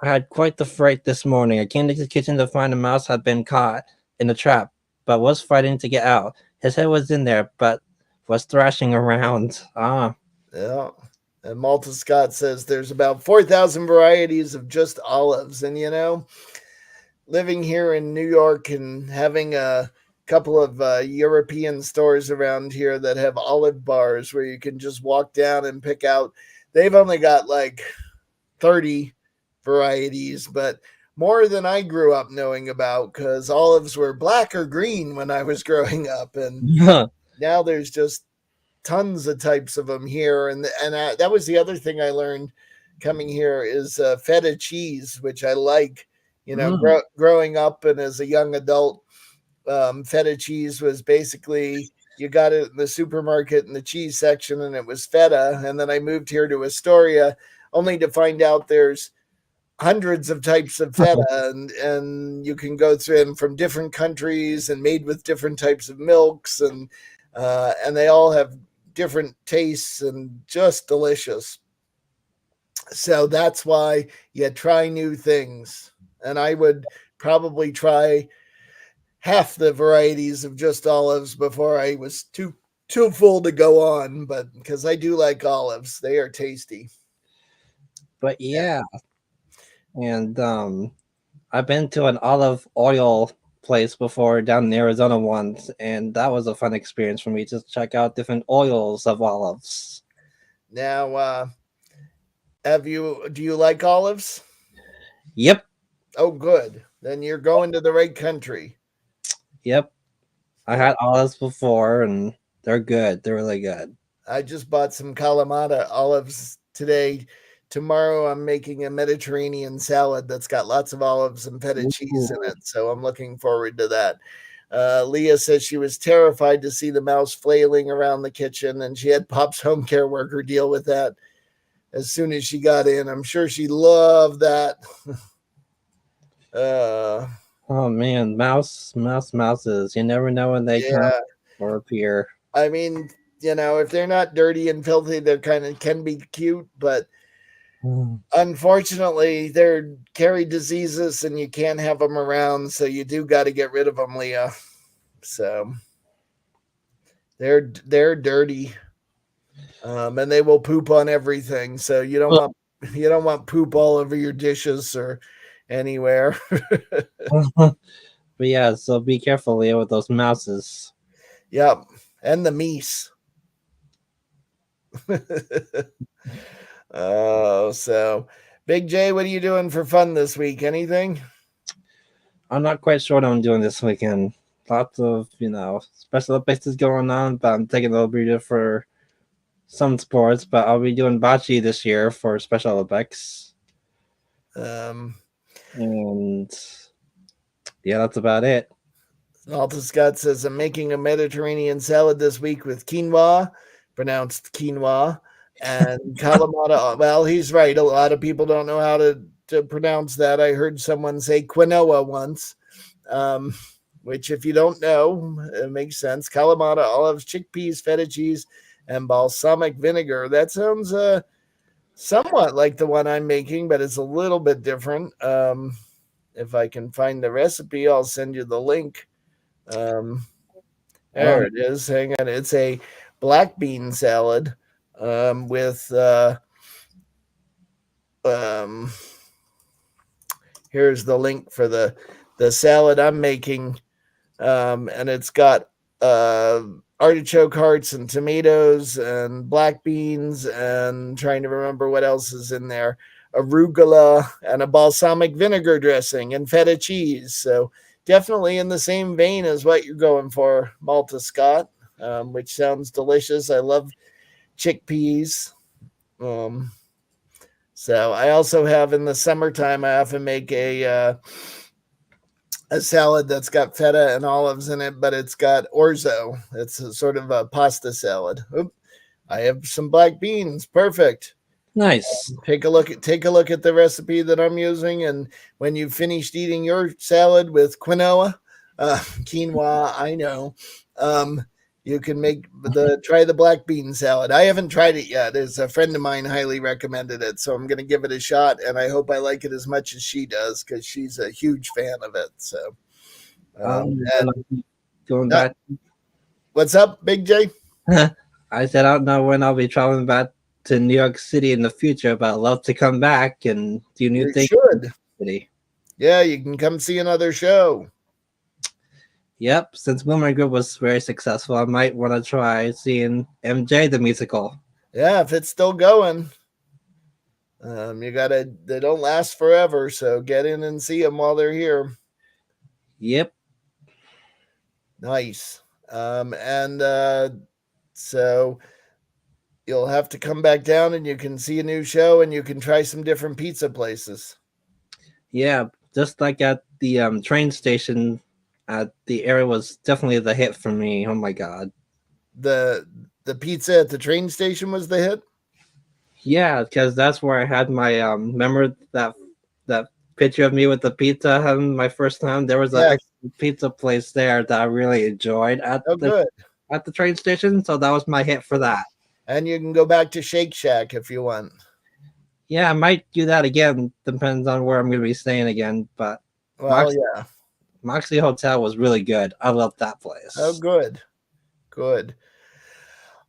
I had quite the fright this morning. I came to the kitchen to find a mouse had been caught in a trap, but was fighting to get out. His head was in there, but was thrashing around. Ah, yeah. And Malta Scott says there's about 4,000 varieties of just olives. And, living here in New York and having a couple of European stores around here that have olive bars where you can just walk down and pick out, they've only got like 30 varieties, but more than I grew up knowing about because olives were black or green when I was growing up. And now there's just tons of types of them here, and that was the other thing I learned coming here is feta cheese, which I like. Growing up and as a young adult, feta cheese was basically you got it in the supermarket in the cheese section, and it was feta. And then I moved here to Astoria, only to find out there's hundreds of types of feta, and you can go through them from different countries and made with different types of milks, and they all have different tastes and just delicious. So that's why you try new things. And I would probably try half the varieties of just olives before I was too full to go on, but because I do like olives, they are tasty. but yeah, and I've been to an olive oil place before down in Arizona once, and that was a fun experience for me to check out different oils of olives. Now, do you like olives? Yep, Oh, good. Then you're going to the right country. yep. I had olives before, and they're good. They're really good. I just bought some Kalamata olives today. Tomorrow, I'm making a Mediterranean salad that's got lots of olives and feta cheese in Ooh. it. So I'm looking forward to that. Leah says she was terrified to see the mouse flailing around the kitchen, and she had Pop's home care worker deal with that as soon as she got in. I'm sure she loved that. Oh man, mouses. You never know when they come Yeah. or appear. I mean, if they're not dirty and filthy, they're kind of can be cute, but unfortunately, they're carry diseases and you can't have them around, so you do got to get rid of them, Leah. So they're dirty, and they will poop on everything. So you don't want poop all over your dishes or anywhere. But yeah, so be careful, Leo, with those mouses. Yep, and the meese. Oh, so Big J, what are you doing for fun this week? Anything? I'm not quite sure what I'm doing this weekend. Lots of, special Olympics going on, but I'm taking a little breather for some sports. But I'll be doing bocce this year for Special Olympics. Um, And yeah, that's about it. Alta Scott says, I'm making a Mediterranean salad this week with quinoa, pronounced quinoa, and Kalamata. Well, he's right. A lot of people don't know how to pronounce that. I heard someone say quinoa once. Um, which, if you don't know, it makes sense. Kalamata, olives, chickpeas, feta cheese, and balsamic vinegar. That sounds somewhat like the one I'm making, but it's a little bit different. If I can find the recipe, I'll send you the link. There Um, it is. Hang on. It's a black bean salad with um, here's the link for the salad I'm making, and it's got uh, artichoke hearts and tomatoes and black beans and trying to remember what else is in there. Arugula and a balsamic vinegar dressing and feta cheese. So definitely in the same vein as what you're going for, Malta Scott, which sounds delicious. I love chickpeas. Um, so I also have in the summertime, I often make a salad that's got feta and olives in it, but it's got orzo. It's a sort of a pasta salad. Oop, I have some black beans. Perfect. nice. Take a look at the recipe that I'm using, and when you've finished eating your salad with quinoa, I know, um, you can make try the black bean salad. I haven't tried it yet. As a friend of mine highly recommended it, so I'm going to give it a shot, and I hope I like it as much as she does because she's a huge fan of it. So, When and I'll be going not, back. what's up, Big J? I said I don't know when I'll be traveling back to New York City in the future, but I'd love to come back and do new You things in should. the city. Yeah, you can come see another show. Yep, since Boomer Group was very successful, I might want to try seeing MJ the musical. Yeah, if it's still going. You gotta. They don't last forever, so get in and see them while they're here. Yep. Nice. And so you'll have to come back down, and you can see a new show, and you can try some different pizza places. Yeah, just like at the train station, the area was definitely the hit for me. Oh my god. The the pizza at the train station was the hit. Yeah, because that's where I had my remember that picture of me with the pizza having my first time. There was a Yes. excellent pizza place there that I really enjoyed Oh, good. at the train station, so that was my hit for that. And you can go back to Shake Shack if you want. Yeah, I might do that again. Depends on where I'm going to be staying again. But Well, Mox- yeah. Moxie Hotel was really good. I loved that Oh, place. good. Good.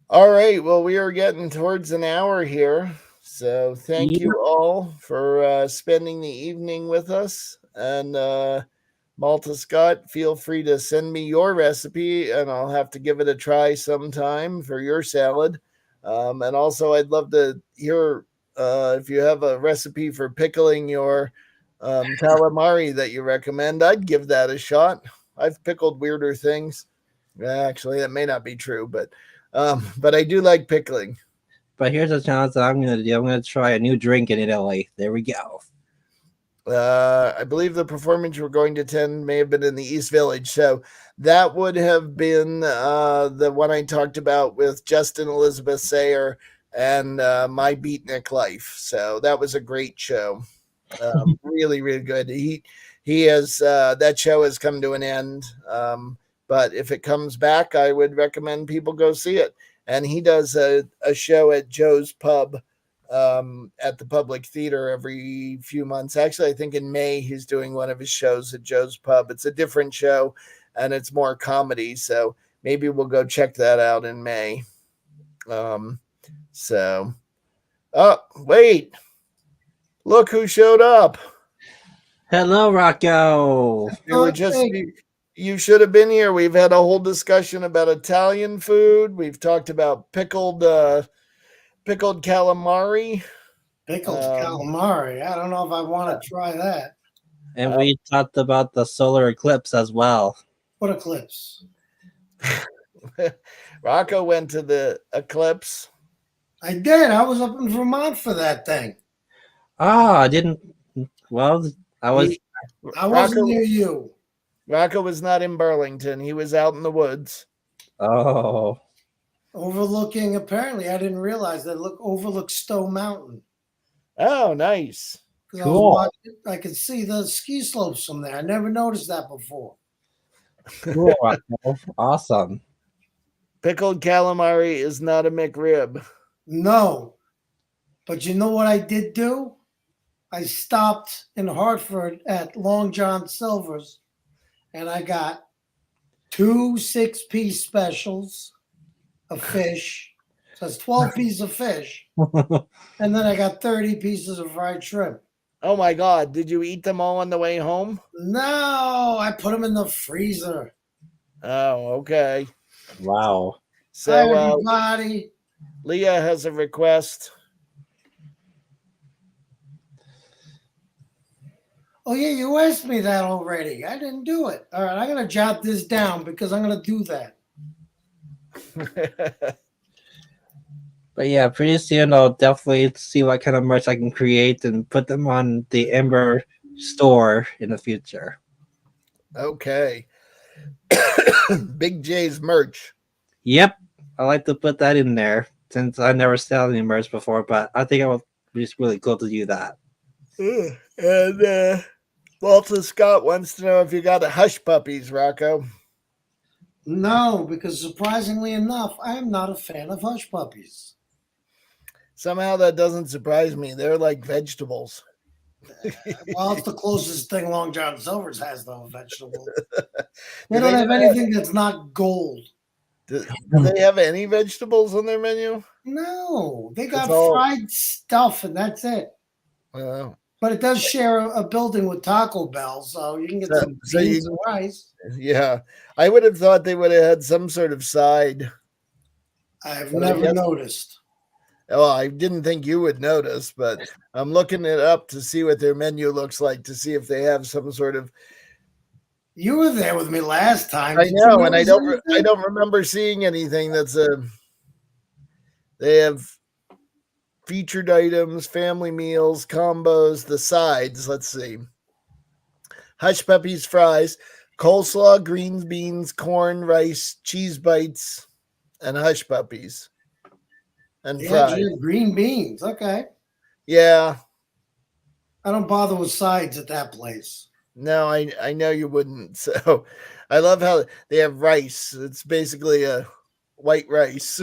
All right. Well, we are getting towards an hour here. So thank Yeah, you all for spending the evening with us. And Malta Scott, feel free to send me your recipe and I'll have to give it a try sometime for your salad. And also, I'd love to hear if you have a recipe for pickling your calamari that you recommend. I'd give that a shot. I've pickled weirder things. Actually, that may not be true, but I do like pickling. but here's a challenge that I'm going to do. I'm going to try a new drink in Italy. There we go. I believe the performance we're going to attend may have been in the East Village. So that would have been the one I talked about with Justin Elizabeth Sayer and My Beatnik Life. So that was a great show. Really, really good. He has that show has come to an end. But if it comes back, I would recommend people go see it. And he does a show at Joe's Pub at the Public Theater every few months. Actually, I think in May he's doing one of his shows at Joe's Pub. It's a different show and it's more comedy. So maybe we'll go check that out in May. Um, so, oh, wait, look who showed up. Hello, Rocco. We were just, you should have been here. We've had a whole discussion about Italian food. We've talked about pickled calamari. Pickled calamari. I don't know if I want to try that. And we talked about the solar eclipse as well. What eclipse? Rocco went to the eclipse. I did. I was up in Vermont for that thing. Oh, I didn't. Well, I was. I wasn't near you. Rocco was not in Burlington. He was out in the woods. Oh. Overlooking, apparently, I didn't realize that overlooks Stowe Mountain. Oh, nice. Cool. I could see the ski slopes from there. I never noticed that before. Cool, Rocco. Awesome. Pickled calamari is not a McRib. No. But you know what I did do? I stopped in Hartford at Long John Silver's and I got 2 6-piece specials of fish. So that's 12 pieces of fish. And then I got 30 pieces of fried shrimp. Oh my God. Did you eat them all on the way home? No, I put them in the freezer. Oh, okay. Wow. Hi, So everybody. Leah has a request. Oh, yeah, you asked me that already. I didn't do it. All right, I'm going to jot this down because I'm going to do that. But yeah, pretty soon I'll definitely see what kind of merch I can create and put them on the Ember store in the future. Okay. Big J's merch. Yep, I like to put that in there since I never sell any merch before, but I think it would be really cool to do that. And Walter Scott wants to know if you got a hush puppies, Rocco. No, because surprisingly enough, I am not a fan of hush puppies. Somehow that doesn't surprise me. They're like vegetables. Well, it's the closest thing Long John Silver's has to a vegetable. Do They don't have anything that's not gold. do they have any vegetables on their menu? No, they got all- fried stuff and that's it. Uh, But it does share a building with Taco Bell, so you can get some so beans you- and rice. yeah. I would have thought they would have had some sort of side. I've But I never guess- noticed. Well, I didn't think you would notice, but I'm looking it up to see what their menu looks like to see if they have some sort of. You were there with me last time. I Did you know, and I notice anything? don't remember seeing anything that's a. They have featured items, family meals, combos, the sides. Let's see. Hush puppies, fries, coleslaw, greens, beans, corn, rice, cheese bites, and hush puppies. And Yeah, fries. you have green beans. Okay. Yeah. I don't bother with sides at that place. No, I know you wouldn't. So I love how they have rice. It's basically a white rice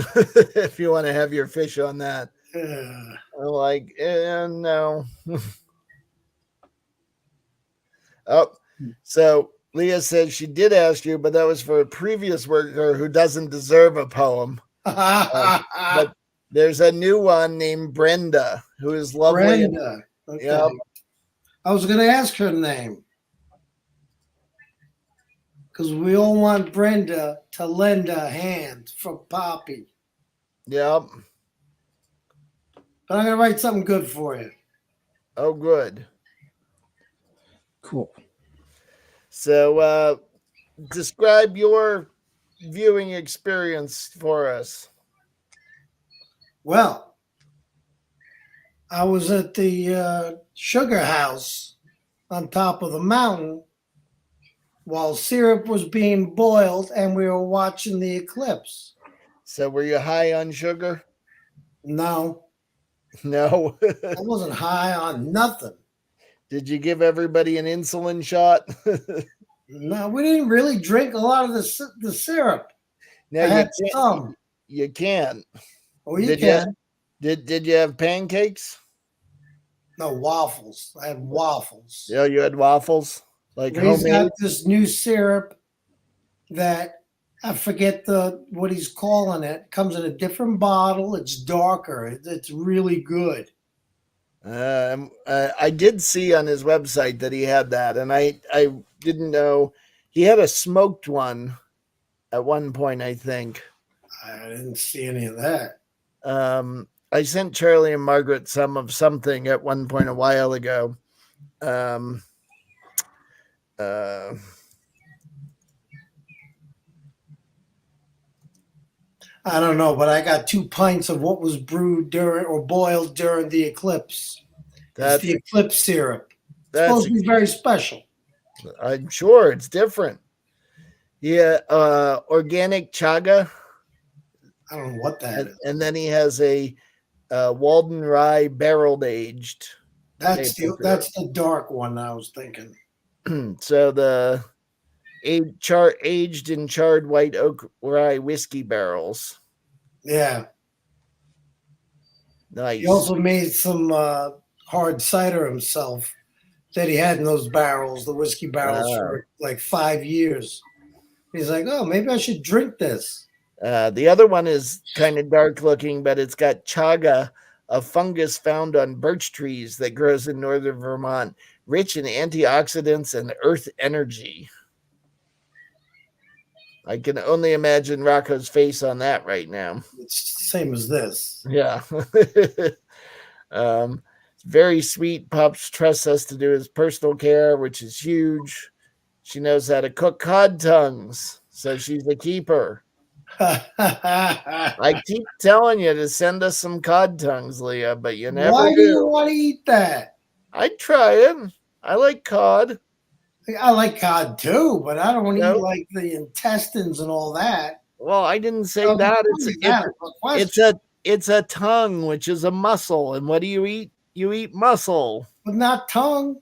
if you want to have your fish on that. I'm like, no. Oh, so Leah says she did ask you, but that was for a previous worker who doesn't deserve a poem. But there's a new one named Brenda who is lovely. Brenda. Okay. Yep. I was going to ask her name because we all want Brenda to lend a hand for Poppy. Yep. But I'm going to write something good for you. Oh, good. Cool. So describe your viewing experience for us. Well, I was at the sugar house on top of the mountain while syrup was being boiled and we were watching the eclipse. So were you high on sugar? No, No. I wasn't high on nothing. Did you give everybody an insulin shot? No, we didn't really drink a lot of the syrup. No, I you had can't. some. You can't. Oh, you Did can. Did you have pancakes? No, waffles. I had waffles. Yeah, you had waffles, like Ray's homemade. got this new syrup that I forget what he's calling it. Comes in a different bottle. It's darker. It's really good. I did see on his website that he had that, and I didn't know he had a smoked one at one point. I think. I didn't see any of that. I sent Charlie and Margaret some of something at one point a while ago. I don't know, but I got 2 pints of what was brewed during or boiled during the eclipse. It's the eclipse syrup. It's supposed to be very special. I'm sure it's different. Yeah, organic chaga. I don't know what that is. And then he has a Walden Rye barreled aged. That's the dark one I was thinking. So the aged in charred white oak rye whiskey barrels. Yeah. Nice. He also made some hard cider himself that he had in those barrels, the whiskey barrels, for like 5 years. He's like, oh, maybe I should drink this. The other one is kind of dark looking, but it's got chaga, a fungus found on birch trees that grows in northern Vermont, rich in antioxidants and earth energy. I can only imagine Rocco's face on that right now. It's the same as this. Yeah. Very sweet. Pops trusts us to do his personal care, which is huge. She knows how to cook cod tongues, so she's a keeper. I keep telling you to send us some cod tongues, Leah, but you never Why do. do you want to eat that? I'd try it. I like cod. I like cod too, but I don't want to eat like the intestines and all that. Well, I didn't say that. It's a tongue, which is a mussel. And what do you eat? You eat mussel. But not tongue.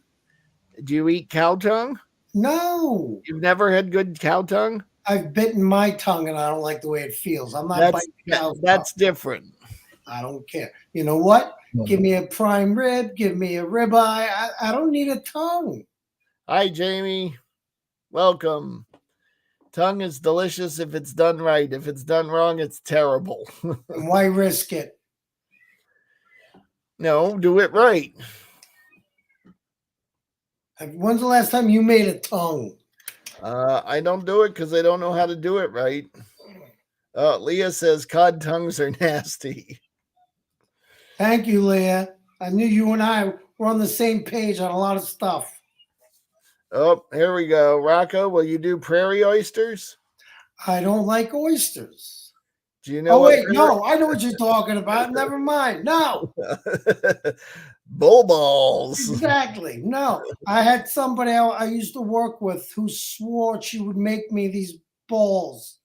Do you eat cow tongue? No. You've never had good cow tongue? I've bitten my tongue and I don't like the way it feels. I'm not biting cow's That's different. I don't care. You know what? Give me a prime rib. Give me a ribeye. I don't need a tongue. Hi, Jamie. Welcome. Tongue is delicious if it's done right. If it's done wrong, it's terrible. And why risk it? No, do it right. When's the last time you made a tongue? I don't do it because I don't know how to do it right. Leah says cod tongues are nasty. Thank you, Leah. I knew you and I were on the same page on a lot of stuff. Oh, here we go. Rocco, will you do prairie oysters? I don't like oysters. Do you know? Oh, wait, no, I know what you're talking about. Never mind. No. Bull balls. Exactly. No. I had somebody I used to work with who swore she would make me these balls.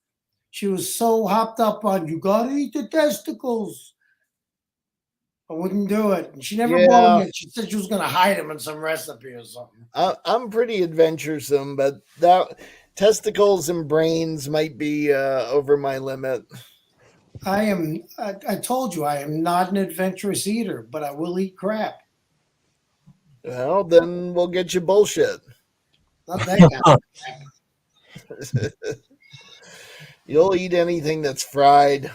She was so hopped up on, you got to eat the testicles. I wouldn't do it. And she never bought them. She said she was going to hide them in some recipe or something. I'm pretty adventuresome, but that testicles and brains might be over my limit. I told you I am not an adventurous eater, but I will eat crap. Well, then we'll get you bullshit. Not that kind of crap. You'll eat anything that's fried,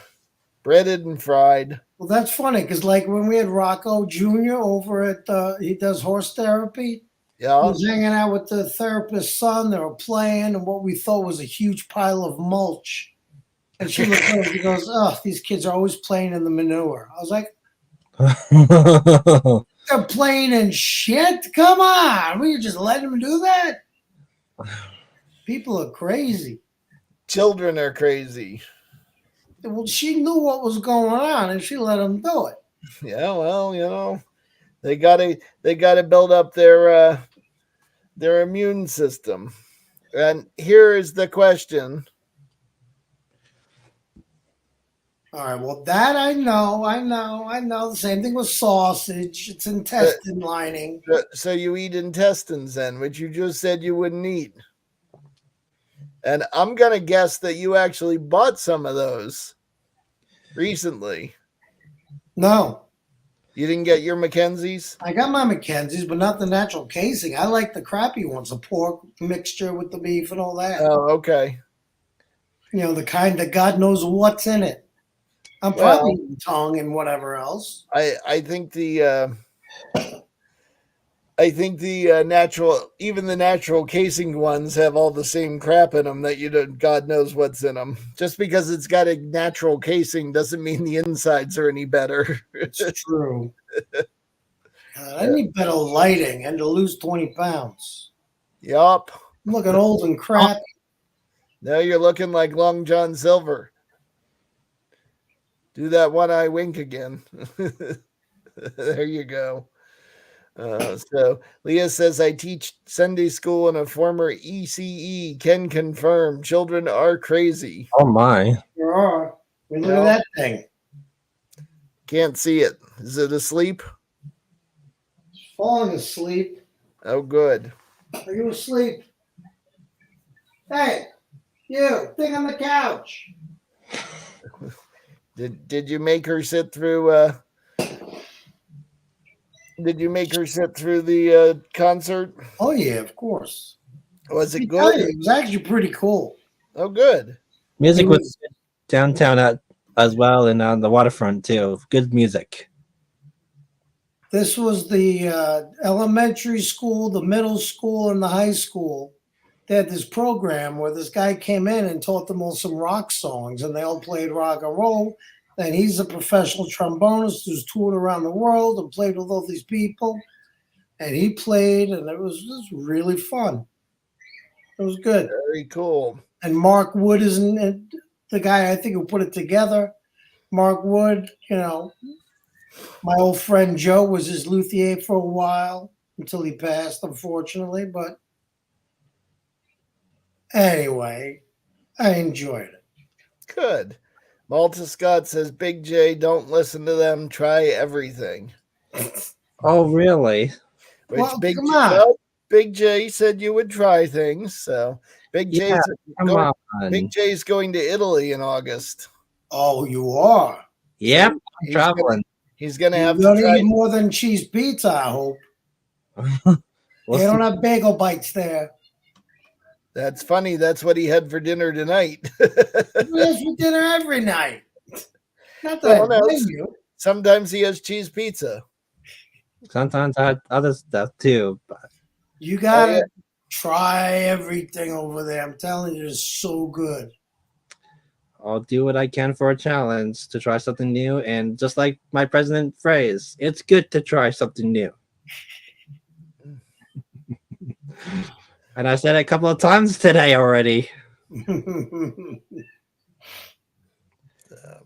breaded and fried. Well, that's funny because, like, when we had Rocco Jr. over at he does horse therapy. Yeah, he was hanging out with the therapist's son. They were playing, and what we thought was a huge pile of mulch. And she looked over. She goes, "Oh, these kids are always playing in the manure." I was like, "They're playing in shit. Come on, we just let them do that." People are crazy. Children are crazy. Well, she knew what was going on, and she let them do it. Yeah, well, you know, they gotta build up their immune system. And here is the question. All right, well, that I know. The same thing with sausage. It's intestine lining. So you eat intestines then, which you just said you wouldn't eat. And I'm going to guess that you actually bought some of those recently. No. You didn't get your Mackenzie's? I got my Mackenzie's, but not the natural casing. I like the crappy ones, the pork mixture with the beef and all that. Oh, okay. You know, the kind that God knows what's in it. I'm probably eating tongue and whatever else. I think the natural, even the natural casing ones have all the same crap in them that you don't, God knows what's in them. Just because it's got a natural casing doesn't mean the insides are any better. It's true. I need better lighting and to lose 20 pounds. Yup. I'm looking old and crappy. Now you're looking like Long John Silver. Do that one eye wink again. There you go. So Leah says, I teach Sunday school in a former ECE. Can confirm children are crazy. Oh my. There are. Look at that thing. Can't see it. Is it asleep? Falling asleep. Oh, good. Are you asleep? Hey, you, thing on the couch. Did you make her sit through? Did you make her sit through the concert? Oh yeah, of course. Was it I good? tell you, it was actually pretty cool. Oh, good. Music It was was- good downtown as well, and on the waterfront too. Good music. This was the elementary school, the middle school, and the high school. They had this program where this guy came in and taught them all some rock songs, and they all played rock and roll. And he's a professional trombonist who's toured around the world and played with all these people. And he played, and it was just really fun. It was good. Very cool. And Mark Wood is the guy I think who put it together. Mark Wood, my old friend Joe was his luthier for a while until he passed, unfortunately. But anyway, I enjoyed it. Good. Malta Scott says, Big J, don't listen to them. Try everything. Oh, really? Which Well, Big come J, on. well, Big J said you would try things. So Big Yeah, J's come going, on. Big J's going to Italy in August. Oh, you are. Yep, So I'm traveling. He's gonna You're have to gonna try. eat more than cheese pizza, I hope. We'll They don't see. have bagel bites there. That's funny. That's what he had for dinner tonight. That's for dinner every night. Not that Well, I no, blame you. sometimes he has cheese pizza. Sometimes I had other stuff too, but You gotta yeah. try everything over there. I'm telling you, it's so good. I'll do what I can for a challenge to try something new. And just like my president phrase, it's good to try something new. And I said it a couple of times today already.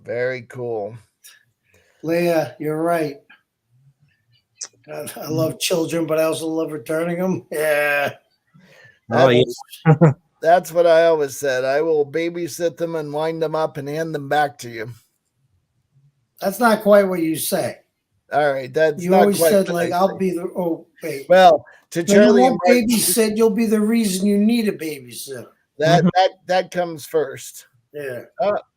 Very cool. Leah, you're right. I love children, but I also love returning them. Yeah. Oh, yeah. That's what I always said. I will babysit them and wind them up and hand them back to you. That's not quite what you say. All right, that's You not always quite said, what like, I I'll say. be the. Oh, wait. Well, to No, you Charlie and won't Mark, babysit. You'll be the reason you need a babysitter. that comes first. Yeah.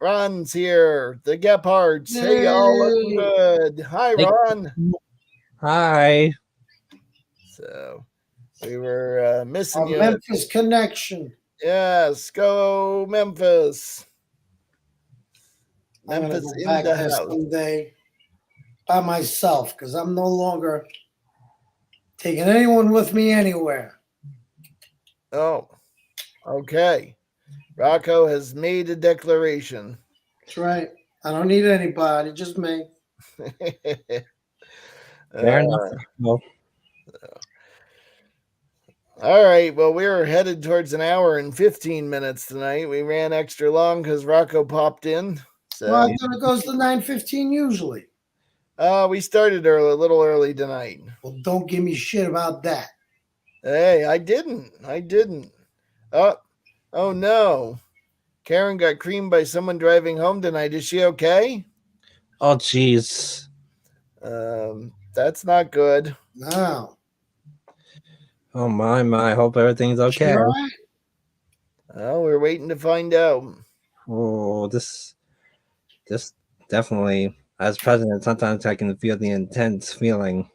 Ron's here. The Gepards. Hey, y'all looking Yay. good. Hi, Hey. Ron. Hi. So we were missing Our you. Memphis connection. Yes, go Memphis. I'm gonna Memphis go in back the there house. someday by myself because I'm no longer taking anyone with me anywhere. Oh, okay. Rocco has made a declaration. That's right. I don't need anybody, just me. Fair enough. Well, All right. Well, we're headed towards an hour and 15 minutes tonight. We ran extra long because Rocco popped in. So Well, I thought it goes to 9:15 usually. we started early, a little early tonight. Well, don't give me shit about that. Hey, I didn't. Oh no. Karen got creamed by someone driving home tonight. Is she okay? oh, jeez. That's not good. No. Oh, my. Hope everything's okay. You all right? Oh, we're waiting to find out. Oh, this definitely, as president, sometimes I can feel the intense feeling.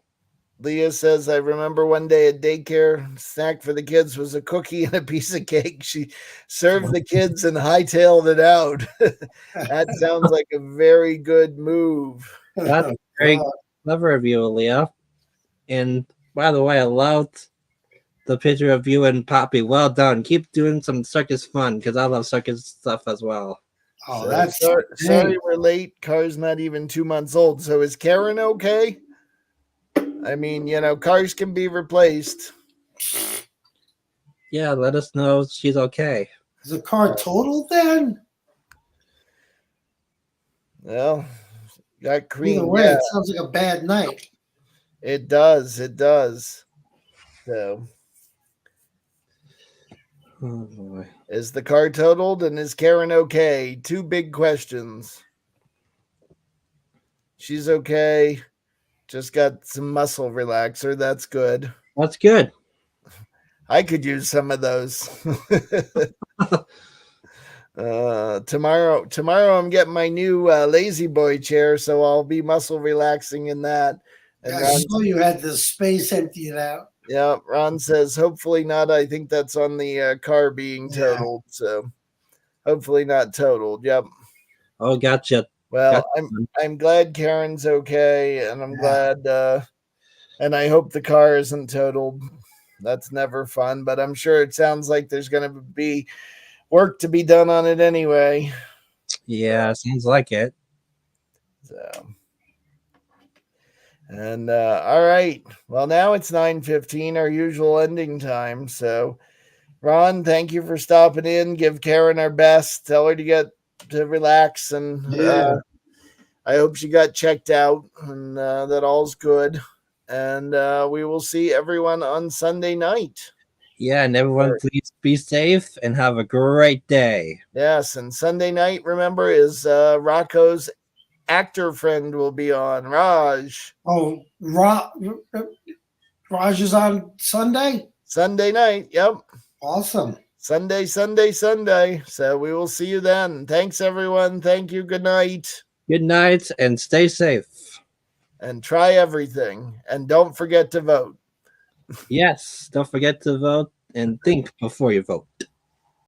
Leah says, I remember one day at daycare, snack for the kids was a cookie and a piece of cake. She served the kids and hightailed it out. That sounds like a very good move. That's very clever of you, Leah. And by the way, I loved the picture of you and Poppy. Well done. Keep doing some circus fun because I love circus stuff as well. Oh, So, that's sorry we're late. Car's not even 2 months old. So is Karen okay? I mean, cars can be replaced. Yeah, let us know she's okay. Is the car totaled then? Well, got cream. Either way, Yeah, it sounds like a bad night. it does. It does. So, Oh boy. is the car totaled and is Karen okay? Two big questions. She's okay. Just got some muscle relaxer. That's good. That's good. I could use some of those. Tomorrow I'm getting my new lazy boy chair, so I'll be muscle relaxing in that. And I Ron, saw you had the space emptied out. yeah, Ron says hopefully not. I think that's on the car being Yeah. totaled, so hopefully not totaled. Yep. Oh, gotcha. Well, Gotcha. I'm glad Karen's okay, and I'm Yeah. glad, and I hope the car isn't totaled. That's never fun, but I'm sure it sounds like there's going to be work to be done on it anyway. Yeah, sounds like it. So, and all right, well now it's 9:15, our usual ending time. So, Ron, thank you for stopping in. Give Karen our best. Tell her to get to relax, and Yeah. I hope she got checked out and that all's good. And we will see everyone on Sunday night. Yeah, and everyone, please be safe and have a great day. Yes, and Sunday night, remember, is Rocco's actor friend will be on, Raj. Oh, Raj is on Sunday? Sunday night, yep. Awesome. Sunday. So we will see you then. Thanks, everyone. Thank you. Good night. Good night and stay safe. And try everything. And don't forget to vote. Yes, don't forget to vote and think before you vote.